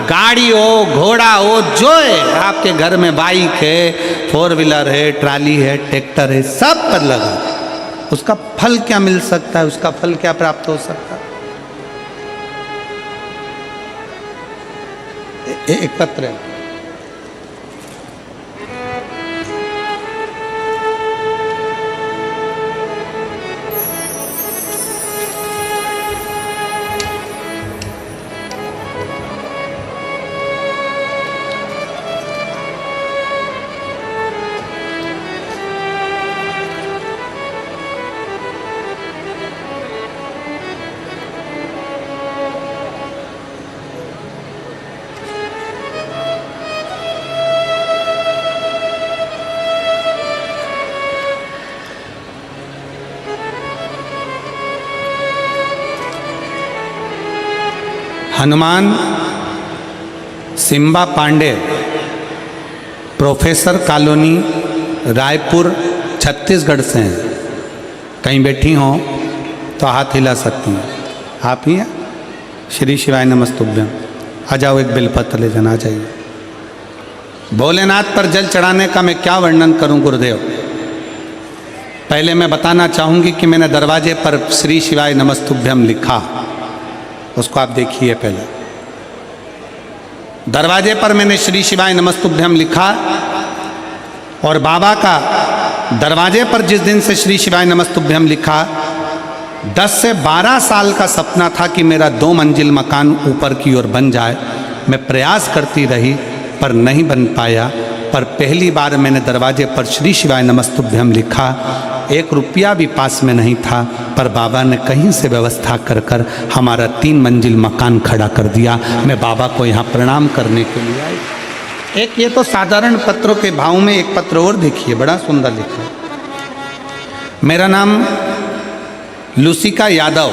गाड़ी हो, घोड़ा हो, जो है आपके घर में, बाइक है, 4 व्हीलर है, ट्राली है, ट्रैक्टर है, सब पर लगा। उसका फल क्या मिल सकता है, उसका फल क्या प्राप्त हो सकता है? एक पत्र है। हनुमान सिम्बा पांडे, प्रोफेसर कॉलोनी, रायपुर, छत्तीसगढ़ से हैं। कहीं बैठी हों तो हाथ हिला सकती हैं। आप ही हैं? श्री शिवाय नमस्तुभ्यम। आ जाओ, एक बेलपत्र ले जाना चाहिए। भोलेनाथ पर जल चढ़ाने का मैं क्या वर्णन करूं गुरुदेव। पहले मैं बताना चाहूँगी कि मैंने दरवाजे पर श्री शिवाय नमस्तुभ्यम लिखा, उसको आप देखिए। पहले दरवाजे पर मैंने श्री शिवाय नमस्तुभ्यम लिखा, और बाबा का दरवाजे पर जिस दिन से श्री शिवाय नमस्तुभ्यम लिखा, 10 से 12 साल का सपना था कि मेरा 2 मंजिल मकान ऊपर की ओर बन जाए। मैं प्रयास करती रही पर नहीं बन पाया। पर पहली बार मैंने दरवाजे पर श्री शिवाय नमस्तुभ्यम लिखा। 1 रुपया भी पास में नहीं था, पर बाबा ने कहीं से व्यवस्था कर कर हमारा 3 मंजिल मकान खड़ा कर दिया। मैं बाबा को यहाँ प्रणाम करने के लिए आई। एक ये तो साधारण पत्रों के भाव में एक पत्र और देखिए, बड़ा सुंदर लिखा है। मेरा नाम लुसिका यादव,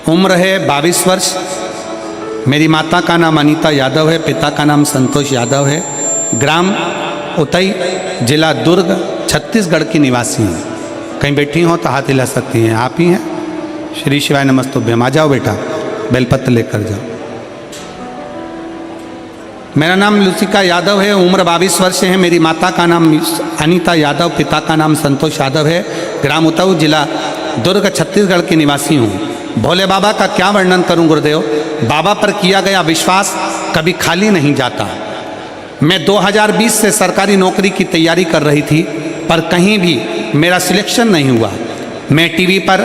उम्र है 22 वर्ष। मेरी माता का नाम अनीता यादव है, पिता का नाम संतोष यादव है। ग्राम उतई, जिला दुर्ग, छत्तीसगढ़ की निवासी हैं। कहीं बैठी हो तो हाथ हिला सकती हैं। आप ही हैं? श्री शिवाय नमस्तुभ्यम। आ जाओ बेटा, बेलपत्र लेकर जाओ। मेरा नाम लुसिका यादव है, उम्र 22 वर्ष है। मेरी माता का नाम अनीता यादव, पिता का नाम संतोष यादव है। ग्राम उतऊ, जिला दुर्ग, छत्तीसगढ़ की निवासी हूँ। भोले बाबा का क्या वर्णन करूँ गुरुदेव। बाबा पर किया गया विश्वास कभी खाली नहीं जाता। मैं 2020 से सरकारी नौकरी की तैयारी कर रही थी, पर कहीं भी मेरा सिलेक्शन नहीं हुआ। मैं टीवी पर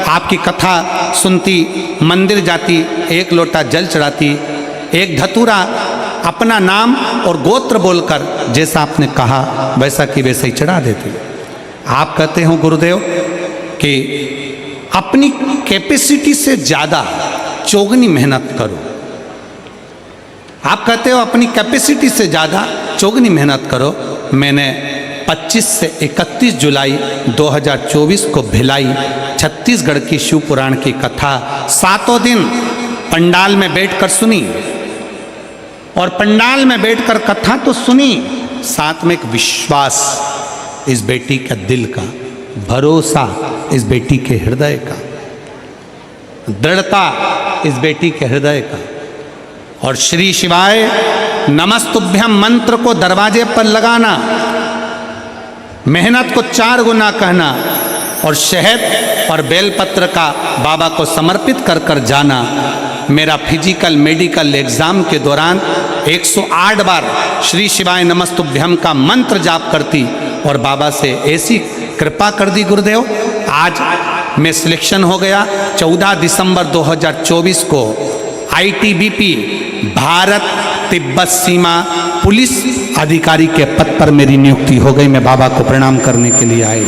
आपकी कथा सुनती, मंदिर जाती, 1 लोटा जल चढ़ाती, एक धतूरा अपना नाम और गोत्र बोलकर जैसा आपने कहा वैसा कि वैसे ही चढ़ा देते। आप कहते हो गुरुदेव कि अपनी कैपेसिटी से ज़्यादा चौगुनी मेहनत करो। आप कहते हो अपनी कैपेसिटी से ज़्यादा चौगुनी मेहनत करो। मैंने 25 से 31 जुलाई 2024 को भिलाई छत्तीसगढ़ की शिव पुराण की कथा 7 दिन पंडाल में बैठकर सुनी। और पंडाल में बैठकर कथा तो सुनी, साथ में एक विश्वास इस बेटी का दिल का, भरोसा इस बेटी के हृदय का, दृढ़ता इस बेटी के हृदय का। और श्री शिवाय नमस्तुभ्यम मंत्र को दरवाजे पर लगाना, मेहनत को 4 गुना कहना, और शहद और बेलपत्र का बाबा को समर्पित कर कर जाना। मेरा फिजिकल मेडिकल एग्जाम के दौरान 108 बार श्री शिवाय नमस्तुभ्यम का मंत्र जाप करती, और बाबा से ऐसी कृपा कर दी गुरुदेव, आज मैं सिलेक्शन हो गया। 14 दिसंबर 2024 को ITBP भारत तिब्बत सीमा पुलिस अधिकारी के पद पर मेरी नियुक्ति हो गई। मैं बाबा को प्रणाम करने के लिए आई,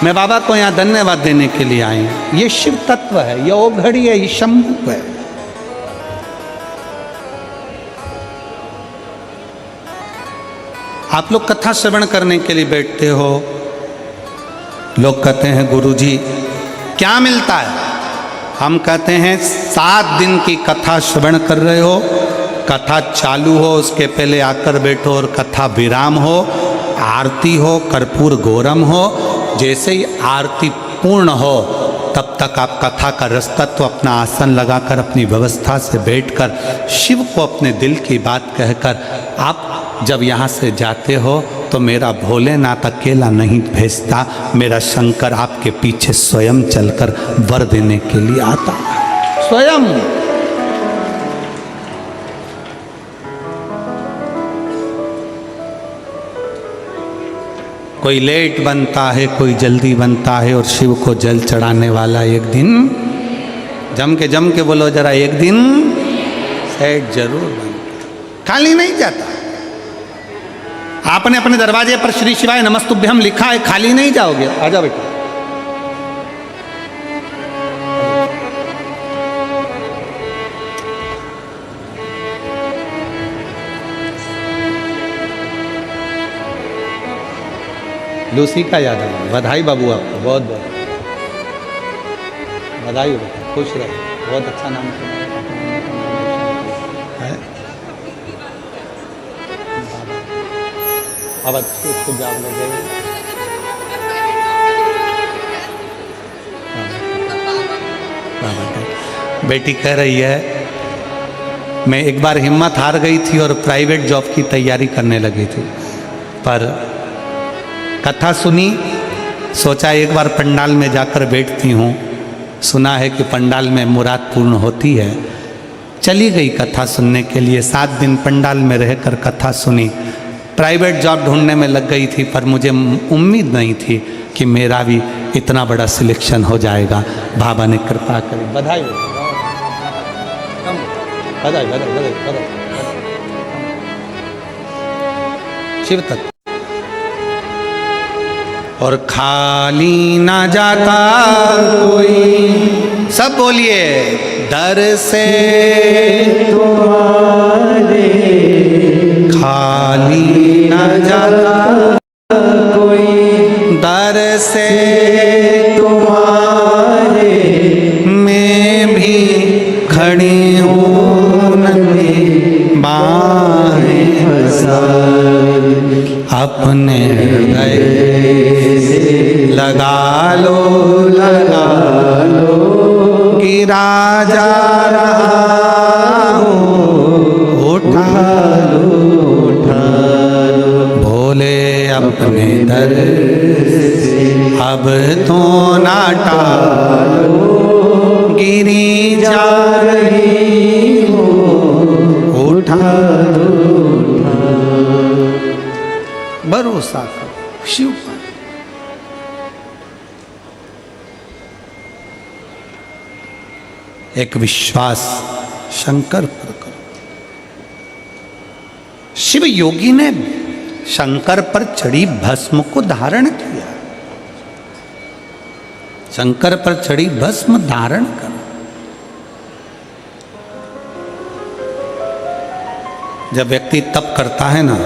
मैं बाबा को यहाँ धन्यवाद देने के लिए आई। ये शिव तत्व है, ये ओघड़ी है, ये शंभु है। आप लोग कथा श्रवण करने के लिए बैठते हो, लोग कहते हैं गुरुजी क्या मिलता है। हम कहते हैं 7 दिन की कथा श्रवण कर रहे हो, कथा चालू हो उसके पहले आकर बैठो और कथा विराम हो, आरती हो, कर्पूर गौरम हो, जैसे ही आरती पूर्ण हो तब तक आप कथा का रसतत्व अपना आसन लगाकर अपनी व्यवस्था से बैठकर शिव को अपने दिल की बात कहकर आप जब यहाँ से जाते हो तो मेरा भोलेनाथ अकेला नहीं भेजता, मेरा शंकर आपके पीछे स्वयं चलकर वर देने के लिए आता है, स्वयं। कोई लेट बनता है, कोई जल्दी बनता है, और शिव को जल चढ़ाने वाला एक दिन जम के बोलो जरा, एक दिन सेठ जरूर बनता, खाली नहीं जाता। आपने अपने दरवाजे पर श्री शिवाय नमस्तुभ्यम लिखा है, खाली नहीं जाओगे। आ जाओ बेटा। लूसी का याद है, बधाई बाबू आपको, बहुत बहुत बधाई हो बेटा, खुश रहो, बहुत अच्छा नाम है। अब अच्छे इसको जॉब लग जाएगी। बेटी कह रही है मैं एक बार हिम्मत हार गई थी और प्राइवेट जॉब की तैयारी करने लगी थी, पर कथा सुनी, सोचा एक बार पंडाल में जाकर बैठती हूँ, सुना है कि पंडाल में मुराद पूर्ण होती है, चली गई कथा सुनने के लिए। 7 दिन पंडाल में रहकर कथा सुनी, प्राइवेट जॉब ढूंढने में लग गई थी, पर मुझे उम्मीद नहीं थी कि मेरा भी इतना बड़ा सिलेक्शन हो जाएगा। बाबा ने कृपा करी। बधाई बधाई बधाई बधाई बधाई। शिव तत्व। और खाली ना जाता कोई, सब बोलिए, दर से तुम्हारे खाली ना जाता कोई, दर से तुम्हारे मैं भी खड़ी हूँ नंदी बाहें पसार, अपने हृदय लगा लो गिरा जा रहा हूँ, उठा लो भोले अपने दर से, अब तो ना टालो गिरी जा रही हो, उठा लो भरोसा करो शिव पर। एक विश्वास शंकर पर करो। शिव योगी ने शंकर पर चढ़ी भस्म को धारण किया। शंकर पर चढ़ी भस्म धारण करो। जब व्यक्ति तप करता है ना,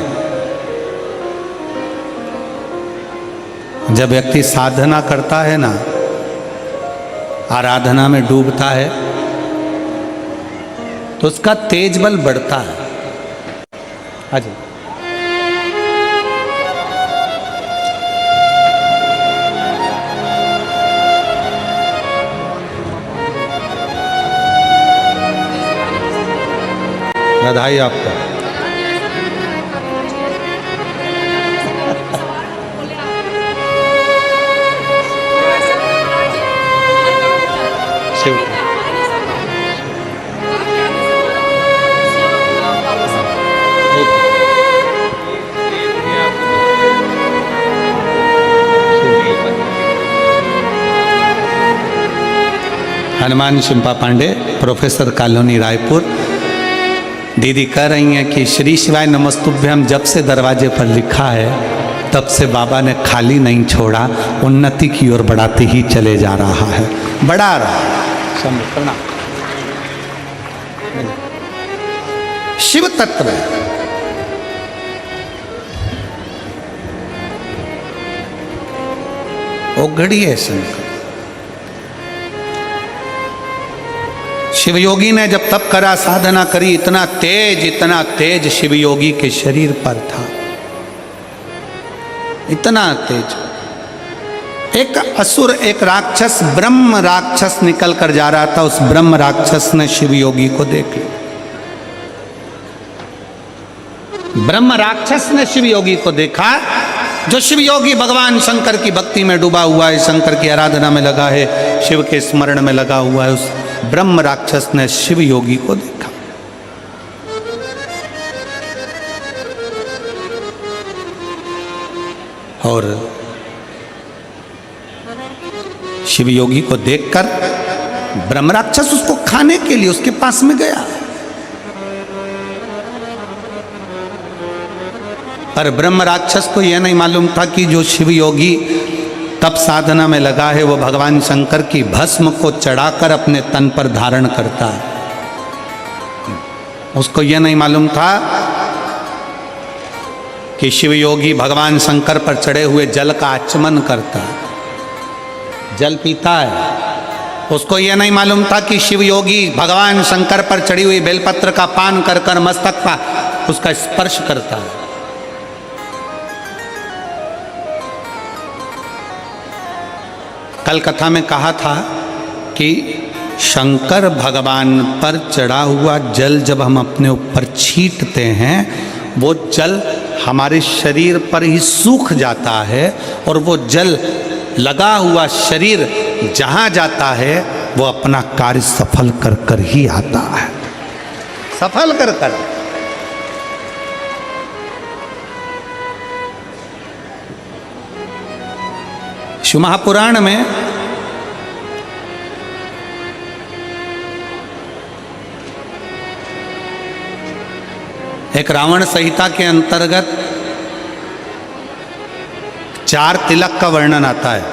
जब व्यक्ति साधना करता है ना, आराधना में डूबता है, तो उसका तेज बल बढ़ता है। हाजी बधाई आपको। Hanuman Shimpa Pandey, professor colony Raipur. दीदी कह रही हैं कि श्री शिवाय नमस्तुभ्यम जब से दरवाजे पर लिखा है तब से बाबा ने खाली नहीं छोड़ा, उन्नति की ओर बढ़ाते ही चले जा रहा है, बढ़ा रहा है। शिव तत्व वो घड़ी है शंकर। शिवयोगी ने जब तप करा, साधना करी, इतना तेज शिवयोगी के शरीर पर था, इतना तेज। एक असुर, एक राक्षस, ब्रह्म राक्षस निकल कर जा रहा था। उस ब्रह्म राक्षस ने शिवयोगी को देख लिया। ब्रह्म राक्षस ने शिवयोगी को देखा। जो शिवयोगी भगवान शंकर की भक्ति में डूबा हुआ है, शंकर की आराधना में लगा है, शिव के स्मरण में लगा हुआ है, उस ब्रह्म राक्षस ने शिवयोगी को देखा। और शिवयोगी को देखकर ब्रह्म राक्षस उसको खाने के लिए उसके पास में गया। पर ब्रह्म राक्षस को यह नहीं मालूम था कि जो शिवयोगी तप साधना में लगा है वो भगवान शंकर की भस्म को चढ़ाकर अपने तन पर धारण करता है। उसको यह नहीं मालूम था कि शिवयोगी भगवान शंकर पर चढ़े हुए जल का आचमन करता है, जल पीता है। उसको यह नहीं मालूम था कि शिवयोगी भगवान शंकर पर चढ़ी हुई बेलपत्र का पान कर कर मस्तक का उसका स्पर्श करता है। कल कथा में कहा था कि शंकर भगवान पर चढ़ा हुआ जल जब हम अपने ऊपर छींटते हैं, वो जल हमारे शरीर पर ही सूख जाता है और वो जल लगा हुआ शरीर जहाँ जाता है वो अपना कार्य सफल कर कर ही आता है, सफल कर कर। शिव महापुराण में एक रावण संहिता के अंतर्गत 4 तिलक का वर्णन आता है।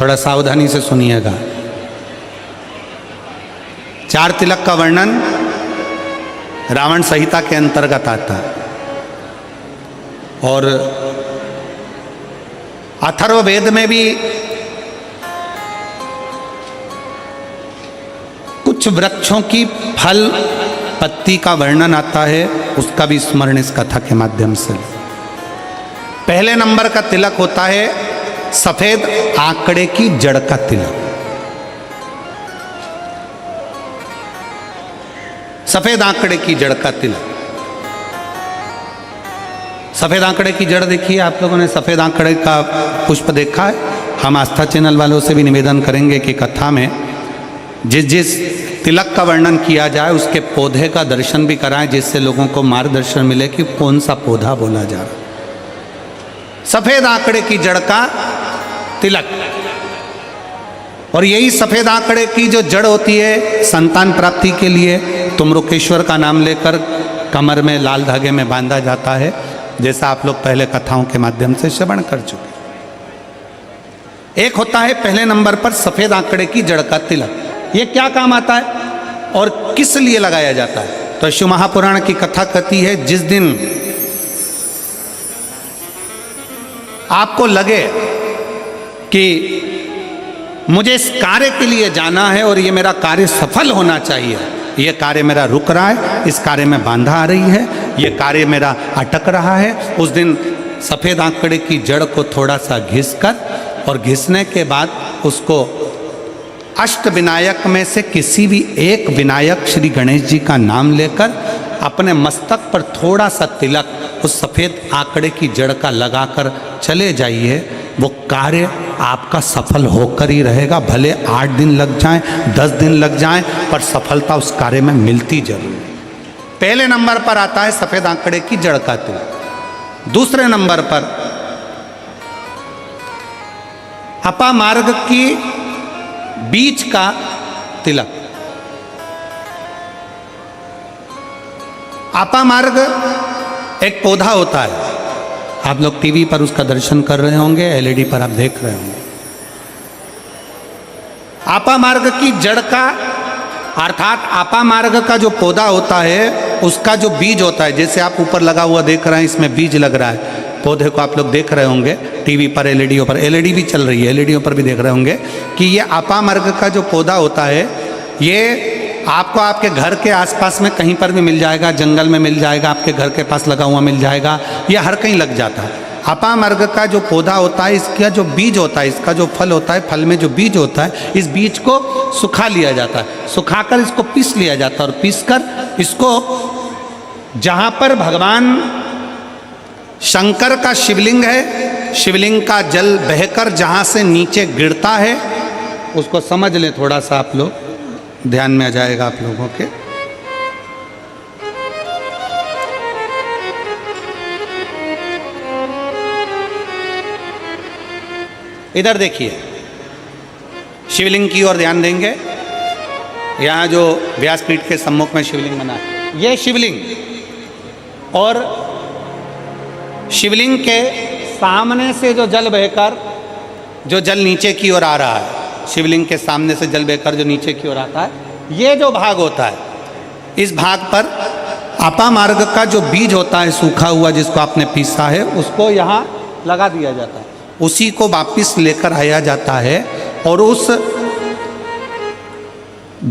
थोड़ा सावधानी से सुनिएगा। 4 तिलक का वर्णन रावण संहिता के अंतर्गत आता है। और अथर्ववेद में भी कुछ वृक्षों की फल पत्ती का वर्णन आता है, उसका भी स्मरण इस कथा के माध्यम से। पहले नंबर का तिलक होता है सफेद आंकड़े की जड़ का तिलक। सफेद आंकड़े की जड़ का तिलक। सफेद आंकड़े की जड़ देखिए, आप लोगों ने सफेद आंकड़े का पुष्प देखा है? हम आस्था चैनल वालों से भी निवेदन करेंगे कि कथा में जिस जिस तिलक का वर्णन किया जाए उसके पौधे का दर्शन भी कराएं, जिससे लोगों को मार्गदर्शन मिले कि कौन सा पौधा बोला जा रहा है। सफेद आंकड़े की जड़ का तिलक। और यही सफेद आंकड़े की जो जड़ होती है संतान प्राप्ति के लिए तुमरुकेश्वर का नाम लेकर कमर में लाल धागे में बांधा जाता है, जैसा आप लोग पहले कथाओं के माध्यम से श्रवण कर चुके। एक होता है पहले नंबर पर सफेद आंकड़े की जड़ का तिलक। ये क्या काम आता है और किस लिए लगाया जाता है? तो शिव महापुराण की कथा कहती है, जिस दिन आपको लगे कि मुझे इस कार्य के लिए जाना है और ये मेरा कार्य सफल होना चाहिए, ये कार्य मेरा रुक रहा है, इस कार्य में बाधा आ रही है, ये कार्य मेरा अटक रहा है, उस दिन सफेद आंकड़े की जड़ को थोड़ा सा घिसकर और घिसने के बाद उसको अष्ट विनायक में से किसी भी एक विनायक श्री गणेश जी का नाम लेकर अपने मस्तक पर थोड़ा सा तिलक उस सफेद आंकड़े की जड़ का लगाकर चले जाइए। वो कार्य आपका सफल होकर ही रहेगा। भले 8 दिन लग जाएं, 10 दिन लग जाएं, पर सफलता उस कार्य में मिलती जरूर। पहले नंबर पर आता है सफेद आंकड़े की जड़ का तिलक। दूसरे नंबर पर अपामार्ग की बीज का तिलक। अपामार्ग एक पौधा होता है, आप लोग टीवी पर उसका दर्शन कर रहे होंगे, एलईडी पर आप देख रहे होंगे। अपामार्ग की जड़ का अर्थात अपामार्ग का जो पौधा होता है उसका जो बीज होता है, जैसे आप ऊपर लगा हुआ देख रहे हैं, इसमें बीज लग रहा है। पौधे को आप लोग देख रहे होंगे टीवी पर, एलईडीओ पर, एलईडी भी चल रही है, एलईडीओ पर भी देख रहे होंगे कि ये अपामार्ग का जो पौधा होता है ये आपको आपके घर के आसपास में कहीं पर भी मिल जाएगा, जंगल में मिल जाएगा, आपके घर के पास लगा हुआ मिल जाएगा, या हर कहीं लग जाता है। अपामर्ग का जो पौधा होता है, इसका जो बीज होता है, इसका जो फल होता है, फल में जो बीज होता है, इस बीज को सुखा लिया जाता है, सुखाकर इसको पीस लिया जाता है, और पीसकर इसको जहाँ पर भगवान शंकर का शिवलिंग है, शिवलिंग का जल बहकर जहाँ से नीचे गिरता है, उसको समझ लें थोड़ा सा, आप लोग ध्यान में आ जाएगा आप लोगों के। इधर देखिए, शिवलिंग की ओर ध्यान देंगे। यहाँ जो व्यासपीठ के सम्मुख में शिवलिंग बना है, ये शिवलिंग, और शिवलिंग के सामने से जो जल बहकर जो जल नीचे की ओर आ रहा है, शिवलिंग के सामने से जल बहकर जो नीचे की ओर आता है, ये जो भाग होता है, इस भाग पर अपामार्ग का जो बीज होता है सूखा हुआ, जिसको आपने पीसा है, उसको यहाँ लगा दिया जाता है, उसी को वापिस लेकर आया जाता है, और उस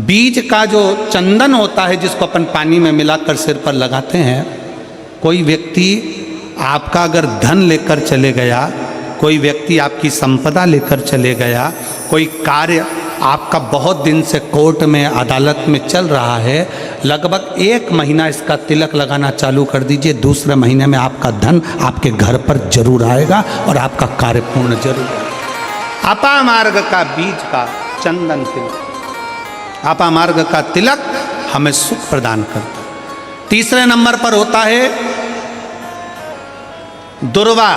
बीज का जो चंदन होता है, जिसको अपन पानी में मिलाकर सिर पर लगाते हैं, कोई व्यक्ति आपका अगर धन लेकर चले गया, कोई व्यक्ति आपकी संपदा लेकर चले गया, कोई कार्य आपका बहुत दिन से कोर्ट में अदालत में चल रहा है, लगभग 1 महीना इसका तिलक लगाना चालू कर दीजिए, दूसरे महीने में आपका धन आपके घर पर जरूर आएगा और आपका कार्य पूर्ण जरूर होगा। अपामार्ग का बीज का चंदन तिलक, अपामार्ग का तिलक हमें सुख प्रदान करता है। तीसरे नंबर पर होता है दुर्वा।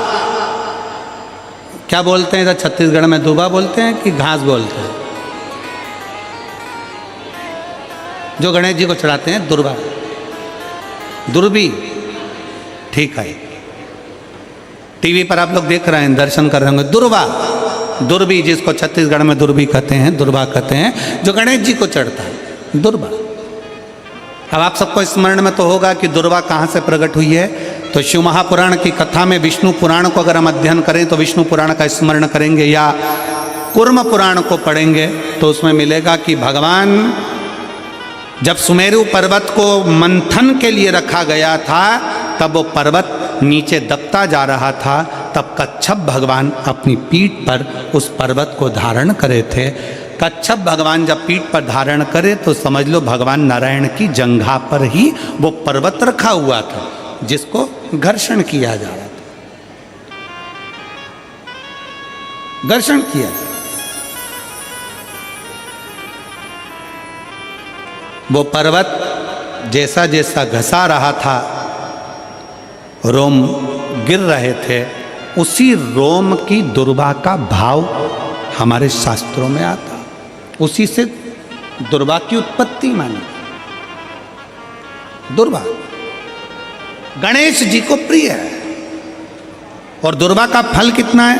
क्या बोलते हैं इधर छत्तीसगढ़ में, दुर्वा बोलते हैं कि घास बोलते हैं? जो गणेश जी को चढ़ाते हैं, दुर्वा, दुर्बी, ठीक है। टीवी पर आप लोग देख रहे हैं, दर्शन कर रहे होंगे, दुर्वा, दुर्बी, जिसको छत्तीसगढ़ में दुर्बी कहते हैं, दुर्वा कहते हैं, जो गणेश जी को चढ़ता है, दुर्वा। अब आप सबको स्मरण में तो होगा कि दुर्वा कहाँ से प्रकट हुई है। तो शिव महापुराण की कथा में विष्णु पुराण को अगर हम अध्ययन करें तो विष्णु पुराण का स्मरण करेंगे, या कूर्म पुराण को पढ़ेंगे तो उसमें मिलेगा कि भगवान जब सुमेरु पर्वत को मंथन के लिए रखा गया था, तब वो पर्वत नीचे दबता जा रहा था, तब कच्छप भगवान अपनी पीठ पर उस पर्वत को धारण करे थे। कच्छप भगवान जब पीठ पर धारण करे तो समझ लो भगवान नारायण की जंघा पर ही वो पर्वत रखा हुआ था, जिसको घर्षण किया जा रहा था, घर्षण किया। वो पर्वत जैसा जैसा घसा रहा था, रोम गिर रहे थे, उसी रोम की दुर्वा का भाव हमारे शास्त्रों में आता, उसी से दुर्वा की उत्पत्ति मानी। दुर्वा गणेश जी को प्रिय है, और दुर्वा का फल कितना है?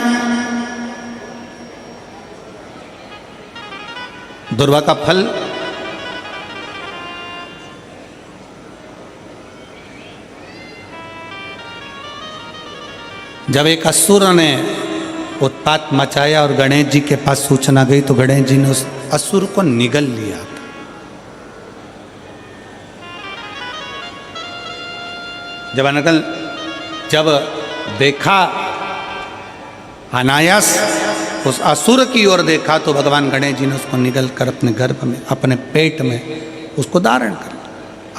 दुर्वा का फल जब एक असुर ने उत्पात मचाया और गणेश जी के पास सूचना गई, तो गणेश जी ने उस असुर को निगल लिया। जब देखा, अनायास उस असुर की ओर देखा, तो भगवान गणेश जी ने उसको निगल कर अपने गर्भ में, अपने पेट में उसको धारण कर,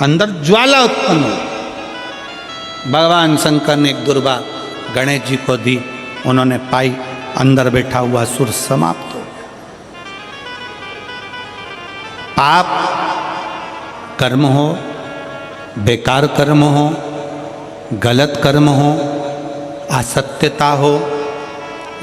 अंदर ज्वाला उत्पन्न हुई। भगवान शंकर ने एक दुर्वा गणेश जी को दी, उन्होंने पाई, अंदर बैठा हुआ असुर समाप्त हो गया। पाप कर्म हो, बेकार कर्म हो, गलत कर्म हो, असत्यता हो,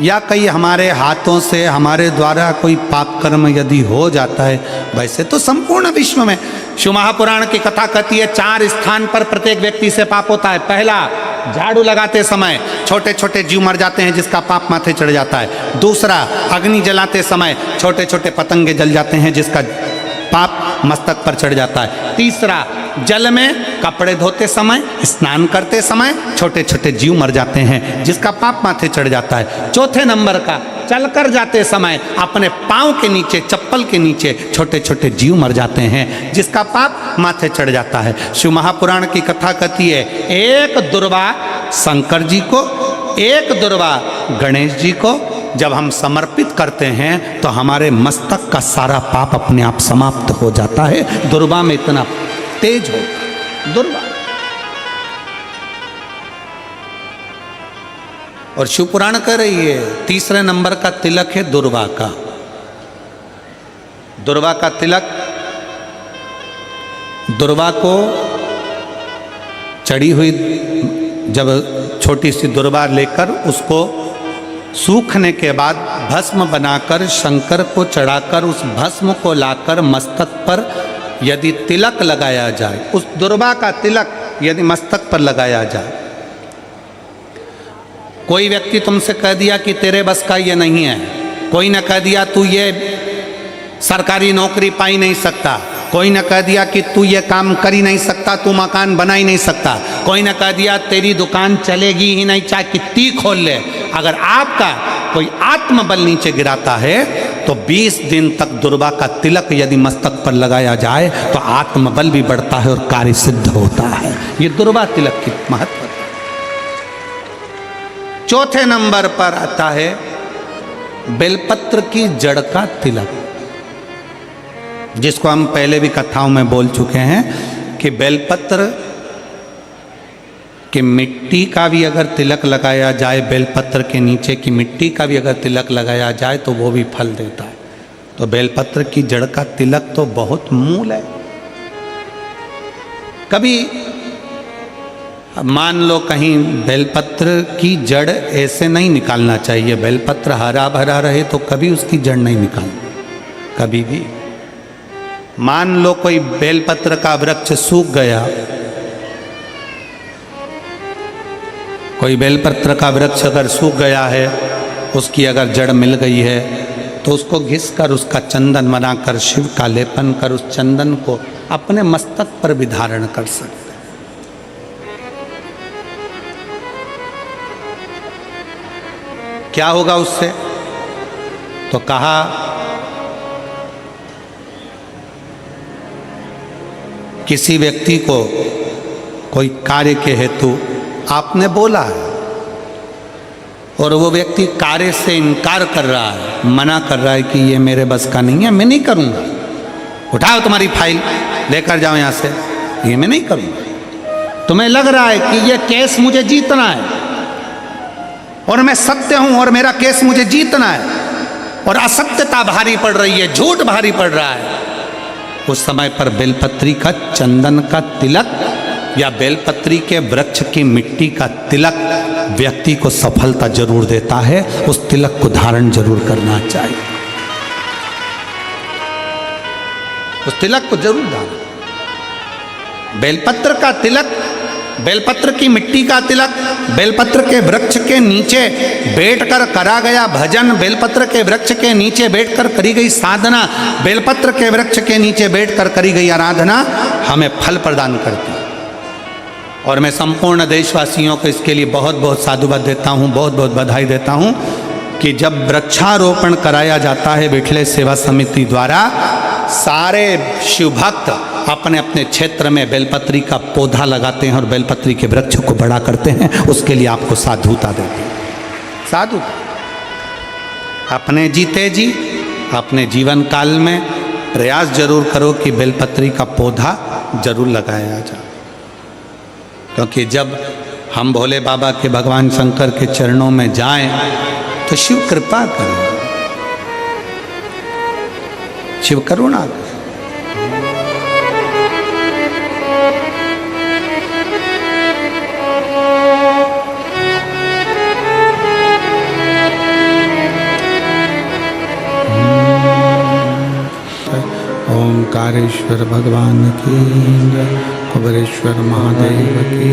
या कई हमारे हाथों से हमारे द्वारा कोई पाप कर्म यदि हो जाता है, वैसे तो संपूर्ण विश्व में शिव महापुराण की कथा कहती है 4 स्थान पर प्रत्येक व्यक्ति से पाप होता है। पहला, झाड़ू लगाते समय छोटे छोटे जीव मर जाते हैं जिसका पाप माथे चढ़ जाता है। दूसरा, अग्नि जलाते समय छोटे छोटे पतंगे जल जाते हैं जिसका पाप मस्तक पर चढ़ जाता है। तीसरा, जल में कपड़े धोते समय, स्नान करते समय छोटे छोटे जीव मर जाते हैं जिसका पाप माथे चढ़ जाता है। चौथे नंबर का, चलकर जाते समय अपने पाँव के नीचे चप्पल के नीचे छोटे छोटे जीव मर जाते हैं, जिसका पाप माथे चढ़ जाता है। शिव महापुराण की कथा कहती है, एक दुर्वा शंकर जी को, एक दुर्वा गणेश जी को जब हम समर्पित करते हैं तो हमारे मस्तक का सारा पाप अपने आप समाप्त हो जाता है। दुर्वा में इतना तेज हो, दुर्वा। और शिव पुराण कह रही है तीसरे नंबर का तिलक है दुर्वा का। दुर्वा का तिलक, दुर्वा को चढ़ी हुई जब छोटी सी दुर्वा लेकर उसको सूखने के बाद भस्म बनाकर शंकर को चढ़ाकर उस भस्म को लाकर मस्तक पर यदि तिलक लगाया जाए, उस दुर्वा का तिलक यदि मस्तक पर लगाया जाए, कोई व्यक्ति तुमसे कह दिया कि तेरे बस का ये नहीं है, कोई न कह दिया तू ये सरकारी नौकरी पा ही नहीं सकता, कोई न कह दिया कि तू ये काम कर ही नहीं सकता, तू मकान बना ही नहीं सकता, कोई न कह दिया तेरी दुकान चलेगी ही नहीं चाहे कितनी खोल ले, अगर आपका कोई आत्मबल नीचे गिराता है तो 20 दिन तक दुर्वा का तिलक यदि मस्तक पर लगाया जाए तो आत्मबल भी बढ़ता है और कार्य सिद्ध होता है। ये दुर्वा तिलक की महत्व है। चौथे नंबर पर आता है बेलपत्र की जड़ का तिलक, जिसको हम पहले भी कथाओं में बोल चुके हैं कि बेलपत्र कि मिट्टी का भी अगर तिलक लगाया जाए, बेलपत्र के नीचे की मिट्टी का भी अगर तिलक लगाया जाए तो वो भी फल देता है। तो बेलपत्र की जड़ का तिलक तो बहुत मूल है। कभी मान लो कहीं बेलपत्र की जड़ ऐसे नहीं निकालना चाहिए, बेलपत्र हरा भरा रहे तो कभी उसकी जड़ नहीं निकालनी, कभी भी। मान लो कोई बेलपत्र का वृक्ष सूख गया, कोई बेलपत्र का वृक्ष अगर सूख गया है, उसकी अगर जड़ मिल गई है तो उसको घिस कर उसका चंदन बनाकर शिव का लेपन कर उस चंदन को अपने मस्तक पर भी धारण कर सकते। क्या होगा उससे? तो कहा किसी व्यक्ति को कोई कार्य के हेतु आपने बोला है और वो व्यक्ति कार्य से इनकार कर रहा है, मना कर रहा है कि ये मेरे बस का नहीं है, मैं नहीं करूँगा, उठाओ तुम्हारी फाइल लेकर जाओ यहाँ से, ये मैं नहीं करूँगा। तुम्हें लग रहा है कि ये केस मुझे जीतना है और मैं सत्य हूँ और मेरा केस मुझे जीतना है और असत्यता भारी पड़ रही है, झूठ भारी पड़ रहा है, उस समय पर बेलपत्री का चंदन का तिलक या बेलपत्री के वृक्ष की मिट्टी का तिलक व्यक्ति को सफलता जरूर देता है। उस तिलक को धारण जरूर करना चाहिए, उस तिलक को जरूर धारण। बेलपत्र का तिलक, बेलपत्र की मिट्टी का तिलक, बेलपत्र के वृक्ष के नीचे बैठकर करा गया भजन, बेलपत्र के वृक्ष के नीचे बैठकर करी गई साधना, बेलपत्र के वृक्ष के नीचे बैठकर करी गई आराधना हमें फल प्रदान करती है। और मैं संपूर्ण देशवासियों को इसके लिए बहुत बहुत साधुवाद देता हूँ, बहुत बहुत बधाई देता हूँ कि जब वृक्षारोपण कराया जाता है विठले सेवा समिति द्वारा, सारे शिव भक्त अपने अपने क्षेत्र में बेलपत्री का पौधा लगाते हैं और बेलपत्री के वृक्ष को बड़ा करते हैं। उसके लिए आपको साधुता देते हैं। साधु अपने जीते जी अपने जीवन काल में प्रयास जरूर करो कि बेलपत्री का पौधा जरूर लगाया जाए, क्योंकि जब हम भोले बाबा के भगवान शंकर के चरणों में जाएं तो शिव कृपा करें, शिव करुणा करें। ओंकारेश्वर भगवान की जय, कुबेरेश्वर महादेव की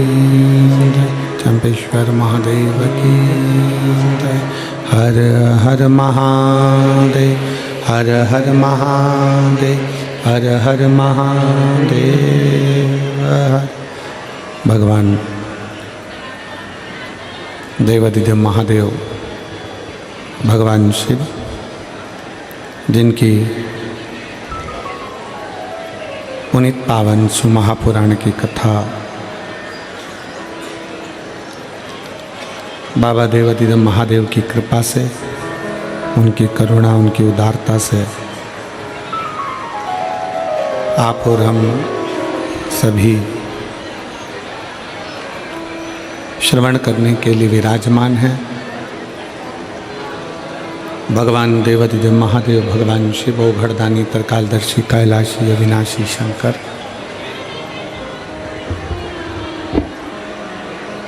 जय, चंपेश्वर महादेव की जय। हर हर महादेव, हर हर महादेव, हर हर महादेव। भगवान देवाधिदेव महादेव भगवान शिव, जिनकी पुनीत पावन सुमहापुराण की कथा बाबा देवादिदेव महादेव की कृपा से, उनकी करुणा, उनकी उदारता से आप और हम सभी श्रवण करने के लिए विराजमान हैं। भगवान देवादिदेव महादेव, भगवान शिव, घड़दानी, त्रिकालदर्शी, कैलाशी, अविनाशी शंकर,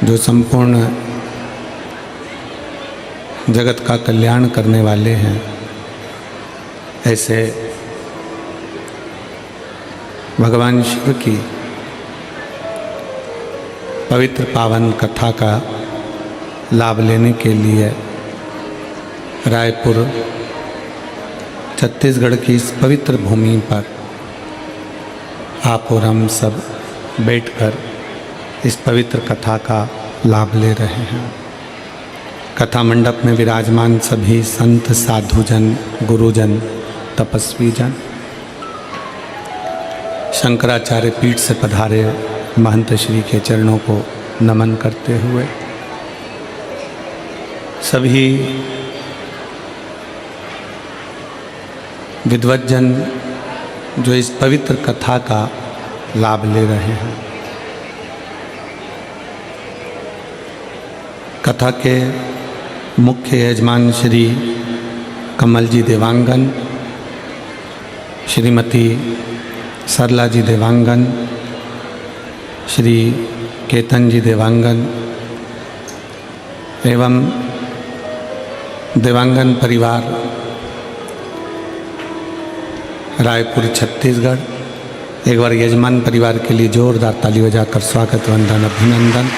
जो संपूर्ण जगत का कल्याण करने वाले हैं, ऐसे भगवान शिव की पवित्र पावन कथा का लाभ लेने के लिए रायपुर छत्तीसगढ़ की इस पवित्र भूमि पर आप और हम सब बैठकर इस पवित्र कथा का लाभ ले रहे हैं। कथा मंडप में विराजमान सभी संत, साधुजन, गुरुजन, तपस्वी जन, शंकराचार्य पीठ से पधारे महंत श्री के चरणों को नमन करते हुए सभी विद्वज्जन जो इस पवित्र कथा का लाभ ले रहे हैं। कथा के मुख्य यजमान श्री कमल जी देवांगन, श्रीमती सरला जी देवांगन, श्री केतन जी देवांगन एवं देवांगन परिवार रायपुर छत्तीसगढ़, एक बार यजमान परिवार के लिए जोरदार ताली बजाकर स्वागत, वंदन, अभिनंदन,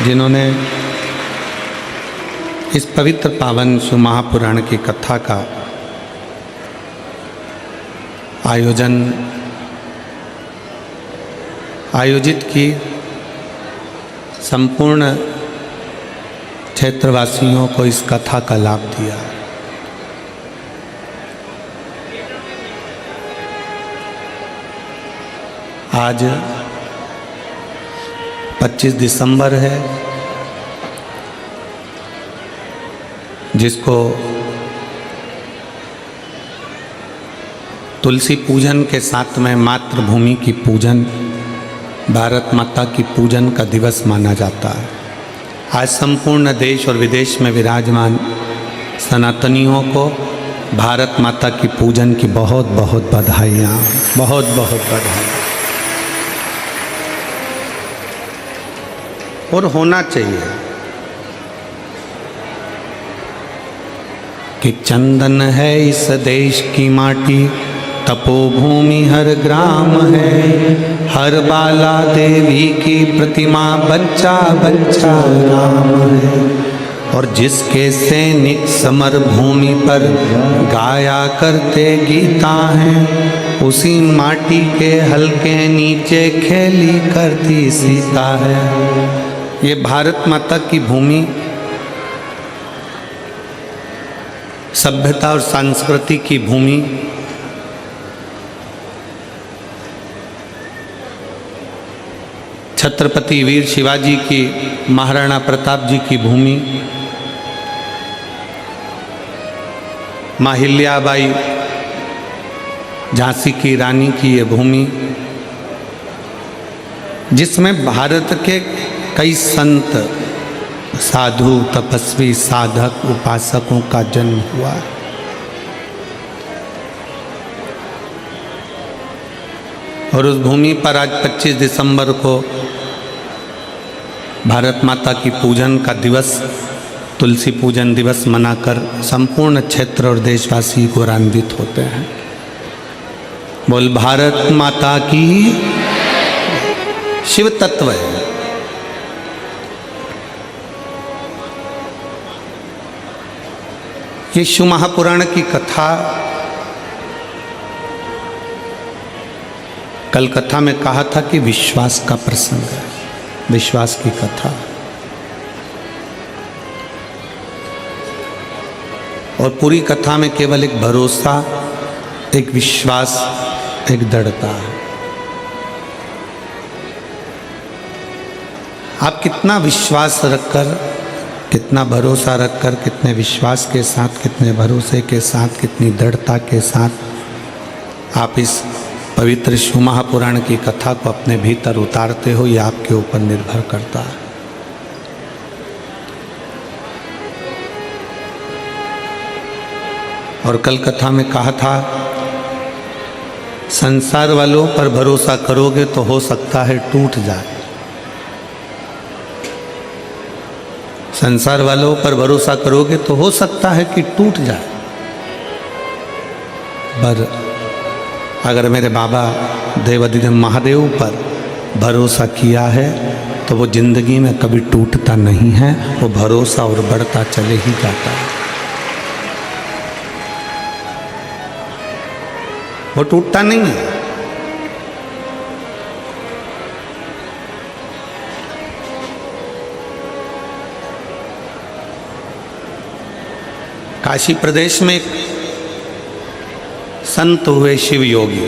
जिन्होंने इस पवित्र पावन सुमहापुराण की कथा का आयोजित की, संपूर्ण क्षेत्रवासियों को इस कथा का लाभ दिया। आज 25 दिसंबर है, जिसको तुलसी पूजन के साथ में मातृभूमि की पूजन, भारत माता की पूजन का दिवस माना जाता है। आज संपूर्ण देश और विदेश में विराजमान सनातनियों को भारत माता की पूजन की बहुत बहुत बधाइयाँ, बहुत बहुत बधाई। और होना चाहिए कि चंदन है इस देश की माटी, तपोभूमि हर ग्राम है, हर बाला देवी की प्रतिमा, बच्चा बच्चा राम है। और जिसके सैनिक समर भूमि पर गाया करते गीता हैं, उसी माटी के हल्के नीचे खेली करती सीता है। ये भारत माता की भूमि सभ्यता और संस्कृति की भूमि, छत्रपति वीर शिवाजी की, महाराणा प्रताप जी की भूमि, माहिल्याबाई झांसी की रानी की ये भूमि, जिसमें भारत के कई संत, साधु, तपस्वी, साधक, उपासकों का जन्म हुआ। और उस भूमि पर आज 25 दिसंबर को भारत माता की पूजन का दिवस, तुलसी पूजन दिवस मनाकर संपूर्ण क्षेत्र और देशवासी गौरवान्वित होते हैं। बोल भारत माता की। शिव तत्व है। ये शिव महापुराण की कथा कल कथा में कहा था कि विश्वास का प्रसंग है, विश्वास की कथा। और पूरी कथा में केवल एक भरोसा, एक विश्वास एक दृढ़ता है। आप कितना विश्वास रखकर, कितना भरोसा रखकर, कितने विश्वास के साथ, कितने भरोसे के साथ, कितनी दृढ़ता के साथ आप इस पवित्र शिव महापुराण की कथा को अपने भीतर उतारते हो, ये आपके ऊपर निर्भर करता है। और कल कथा में कहा था, संसार वालों पर भरोसा करोगे तो हो सकता है टूट जाए। संसार वालों पर भरोसा करोगे तो हो सकता है कि टूट जाए, पर अगर मेरे बाबा देवाधिदेव महादेव पर भरोसा किया है तो वो जिंदगी में कभी टूटता नहीं है, वो भरोसा और बढ़ता चले ही जाता है, वो टूटता नहीं है। काशी प्रदेश में एक संत हुए शिव योगी।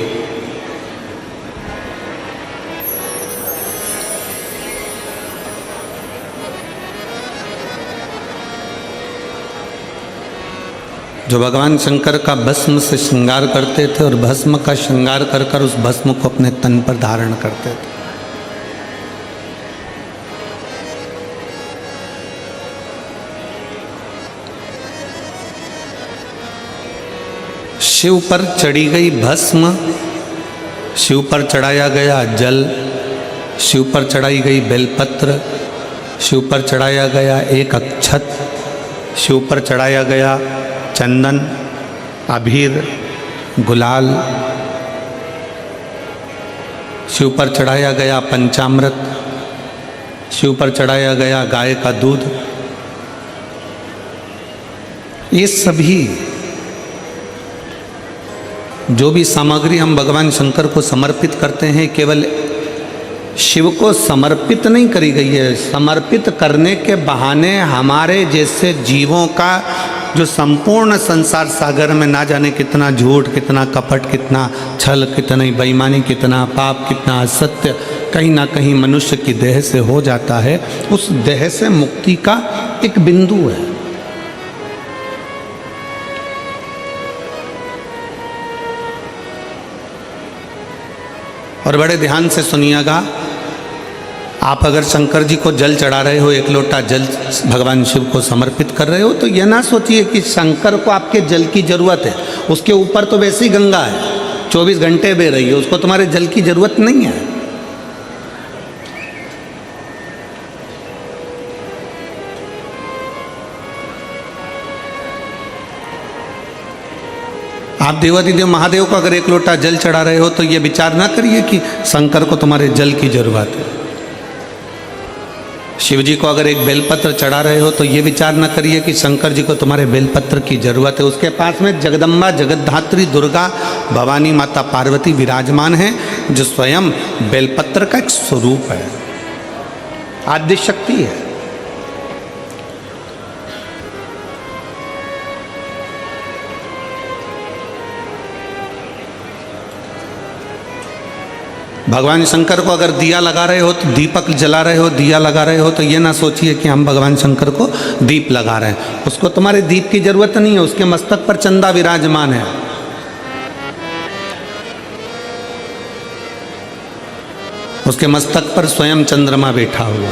जो भगवान शंकर का भस्म से श्रृंगार करते थे और भस्म का श्रृंगार कर कर उस भस्म को अपने तन पर धारण करते थे। शिव पर चढ़ी गई भस्म, शिव पर चढ़ाया गया जल, शिव पर चढ़ाई गई बेलपत्र, शिव पर चढ़ाया गया एक अक्षत, शिव पर चढ़ाया गया चंदन, अबीर, गुलाल, शिव पर चढ़ाया गया पंचामृत, शिव पर चढ़ाया गया गाय का दूध। ये सभी जो भी सामग्री हम भगवान शंकर को समर्पित करते हैं, केवल शिव को समर्पित नहीं करी गई है, समर्पित करने के बहाने हमारे जैसे जीवों का जो संपूर्ण संसार सागर में ना जाने कितना झूठ, कितना कपट, कितना छल, कितनी बेईमानी, कितना पाप, कितना असत्य कहीं ना कहीं मनुष्य की देह से हो जाता है, उस देह से मुक्ति का एक बिंदु है। और बड़े ध्यान से सुनिएगा, आप अगर शंकर जी को जल चढ़ा रहे हो, एक लोटा जल भगवान शिव को समर्पित कर रहे हो, तो यह ना सोचिए कि शंकर को आपके जल की जरूरत है। उसके ऊपर तो वैसी गंगा है, 24 घंटे बह रही है, उसको तुम्हारे जल की जरूरत नहीं है। आप देवाधिदेव महादेव को अगर एक लोटा जल चढ़ा रहे हो तो ये विचार ना करिए कि शंकर को तुम्हारे जल की जरूरत है। शिव जी को अगर एक बेलपत्र चढ़ा रहे हो तो ये विचार ना करिए कि शंकर जी को तुम्हारे बेलपत्र की जरूरत है। उसके पास में जगदम्बा, जगद्धात्री, दुर्गा, भवानी माता पार्वती विराजमान है, जो स्वयं बेलपत्र का एक स्वरूप है, आद्य शक्ति है। भगवान शंकर को अगर दिया लगा रहे हो, तो दीपक जला रहे हो, दिया लगा रहे हो, तो ये ना सोचिए कि हम भगवान शंकर को दीप लगा रहे हैं। उसको तुम्हारे दीप की जरूरत नहीं है, उसके मस्तक पर चंदा विराजमान है। उसके मस्तक पर स्वयं चंद्रमा बैठा हुआ।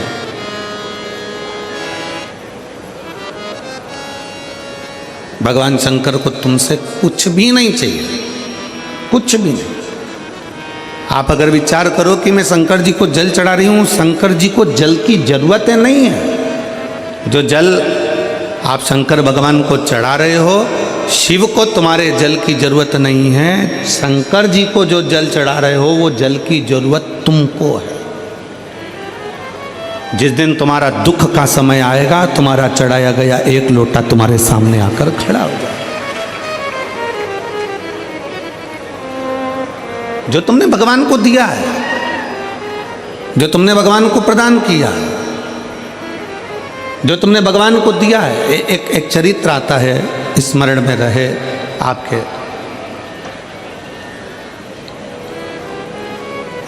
भगवान शंकर को तुमसे कुछ भी नहीं चाहिए, कुछ भी नहीं। आप अगर विचार करो कि मैं शंकर जी को जल चढ़ा रही हूँ, शंकर जी को जल की जरूरत नहीं है। जो जल आप शंकर भगवान को चढ़ा रहे हो, शिव को तुम्हारे जल की जरूरत नहीं है। शंकर जी को जो जल चढ़ा रहे हो, वो जल की जरूरत तुमको है। जिस दिन तुम्हारा दुख का समय आएगा, तुम्हारा चढ़ाया गया एक लोटा तुम्हारे सामने आकर खड़ा हो जाएगा। जो तुमने भगवान को दिया है, जो तुमने भगवान को प्रदान किया है, जो तुमने भगवान को दिया है। एक चरित्र आता है, स्मरण में रहे आपके।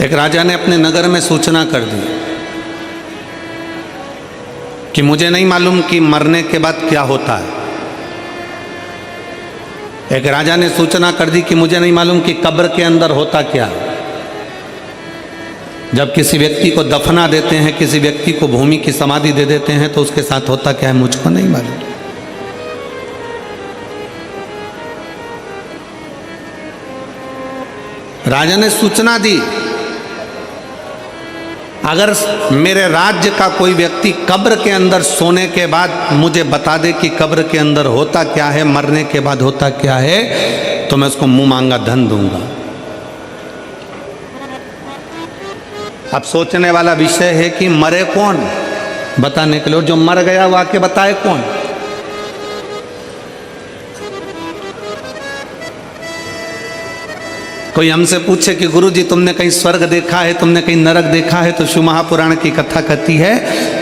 एक राजा ने अपने नगर में सूचना कर दी कि मुझे नहीं मालूम कि मरने के बाद क्या होता है। एक राजा ने सूचना कर दी कि मुझे नहीं मालूम कि कब्र के अंदर होता क्या है। जब किसी व्यक्ति को दफना देते हैं, किसी व्यक्ति को भूमि की समाधि दे देते हैं, तो उसके साथ होता क्या है मुझको नहीं मालूम। राजा ने सूचना दी, अगर मेरे राज्य का कोई व्यक्ति कब्र के अंदर सोने के बाद मुझे बता दे कि कब्र के अंदर होता क्या है, मरने के बाद होता क्या है, तो मैं उसको मुंह मांगा धन दूंगा। अब सोचने वाला विषय है कि मरे कौन, बताने के लिए जो मर गया वो आके बताए कौन। कोई हमसे पूछे कि गुरुजी तुमने कहीं स्वर्ग देखा है, तुमने कहीं नरक देखा है, तो शिव महापुराण की कथा कहती है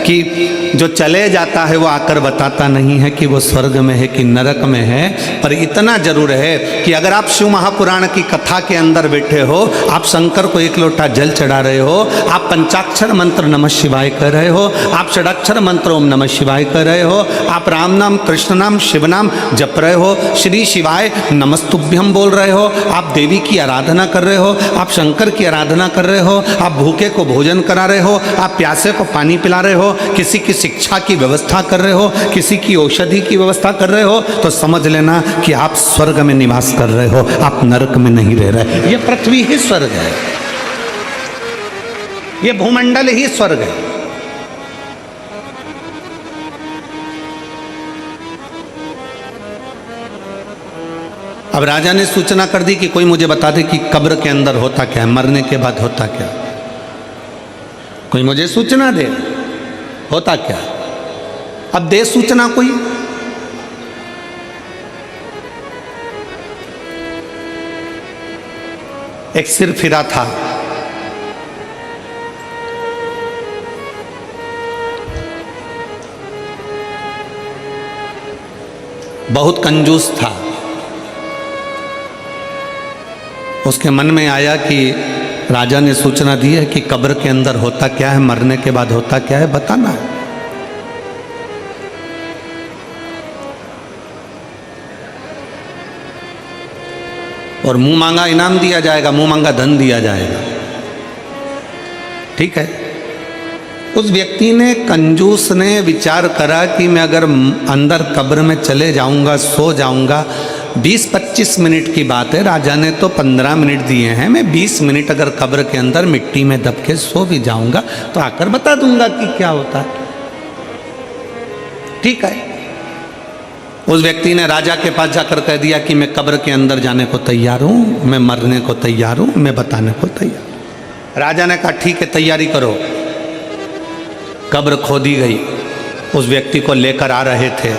कि जो चले जाता है वो आकर बताता नहीं है कि वो स्वर्ग में है कि नरक में है। पर इतना जरूर है कि अगर आप शिव महापुराण की कथा के अंदर बैठे हो, आप शंकर को एक लोटा जल चढ़ा रहे हो, आप पंचाक्षर मंत्र नमः शिवाय कर रहे हो, आप षडाक्षर मंत्र ओम नमः शिवाय कर रहे हो, आप राम नाम कृष्ण नाम शिव नाम जप रहे हो, श्री शिवाय नमस्तुभ्यम बोल रहे हो, आप देवी की आराधना कर रहे हो, आप शंकर की आराधना कर रहे हो, आप भूखे को भोजन करा रहे हो, आप प्यासे को पानी पिला रहे हो, किसी की शिक्षा की व्यवस्था कर रहे हो, किसी की औषधि की व्यवस्था कर रहे हो, तो समझ लेना कि आप स्वर्ग में निवास कर रहे हो, आप नरक में नहीं रह रहे। ये पृथ्वी ही स्वर्ग है, ये भूमंडल ही स्वर्ग है। अब राजा ने सूचना कर दी कि कोई मुझे बता दे कि कब्र के अंदर होता क्या है, मरने के बाद होता क्या। कोई मुझे सूचना दे होता क्या। अब दे सूचना कोई। एक सिर फिरा था, बहुत कंजूस था। उसके मन में आया कि राजा ने सूचना दी है कि कब्र के अंदर होता क्या है, मरने के बाद होता क्या है, बताना है। और मुंह मांगा इनाम दिया जाएगा, मुंह मांगा धन दिया जाएगा। ठीक है। उस व्यक्ति ने, कंजूस ने विचार करा कि मैं अगर अंदर कब्र में चले जाऊंगा, सो जाऊंगा, 20-25 मिनट की बात है, राजा ने तो 15 मिनट दिए हैं, मैं 20 मिनट अगर कब्र के अंदर मिट्टी में दब के सो भी जाऊंगा तो आकर बता दूंगा कि क्या होता है। ठीक है। उस व्यक्ति ने राजा के पास जाकर कह दिया कि मैं कब्र के अंदर जाने को तैयार हूं, मैं मरने को तैयार हूं, मैं बताने को तैयार। राजा ने कहा ठीक है, तैयारी करो। कब्र खोदी गई, उस व्यक्ति को लेकर आ रहे थे,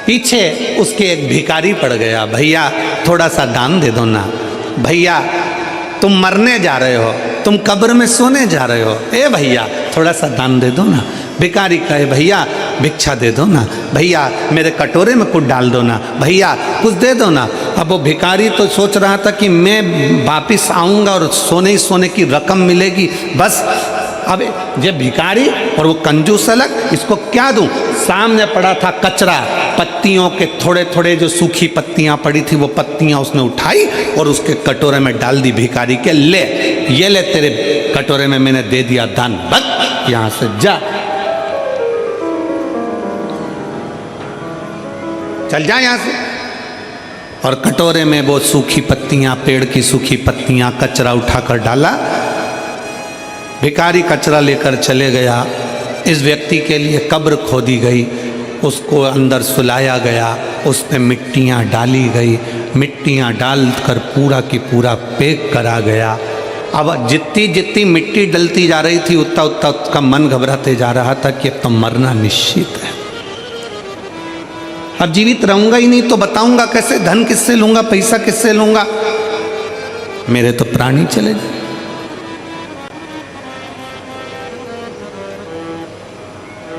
पीछे उसके एक भिखारी पड़ गया। भैया थोड़ा सा दान दे दो ना, भैया तुम मरने जा रहे हो, तुम कब्र में सोने जा रहे हो, ए भैया थोड़ा सा दान दे दो ना। भिखारी कहे भैया भिक्षा दे दो ना, भैया मेरे कटोरे में कुछ डाल दो ना, भैया कुछ दे दो ना। अब वो भिखारी तो सोच रहा था कि मैं वापिस आऊँगा और सोने ही सोने की रकम मिलेगी, बस। अब ये भिखारी और वो कंजूस अलग, इसको क्या दूं। सामने पड़ा था कचरा, पत्तियों के थोड़े थोड़े जो सूखी पत्तियां पड़ी थी, वो पत्तियां उसने उठाई और उसके कटोरे में डाल दी भिखारी के। ले ये ले, तेरे कटोरे में मैंने दे दिया दान, भग यहां से जा, चल जा यहां से। और कटोरे में वो सूखी पत्तियां, पेड़ की सूखी पत्तियां, कचरा उठाकर डाला। भिखारी कचरा लेकर चले गया। इस व्यक्ति के लिए कब्र खोदी गई, उसको अंदर सुलाया गया, उस पर मिट्टियाँ डाली गई, मिट्टियाँ डालकर पूरा की पूरा पैक करा गया। अब जितनी जितनी मिट्टी डलती जा रही थी, उतना उतना उसका मन घबराते जा रहा था कि अब तो मरना निश्चित है, अब जीवित रहूंगा ही नहीं तो बताऊंगा कैसे, धन किससे लूंगा, पैसा किससे लूंगा, मेरे तो प्राण ही चले जाए।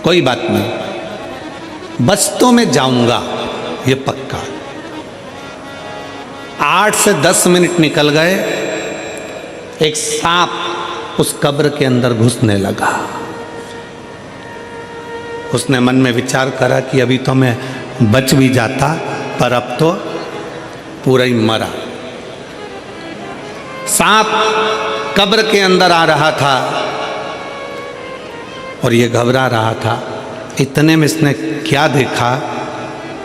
कोई बात नहीं, बस तो मैं जाऊंगा, ये पक्का। 8 से 10 मिनट निकल गए, एक सांप उस कब्र के अंदर घुसने लगा। उसने मन में विचार करा कि अभी तो मैं बच भी जाता, पर अब तो पूरा ही मरा। सांप कब्र के अंदर आ रहा था और ये घबरा रहा था। इतने में इसने क्या देखा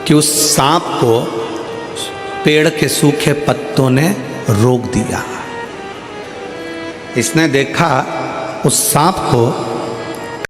कि उस सांप को पेड़ के सूखे पत्तों ने रोक दिया। इसने देखा उस सांप को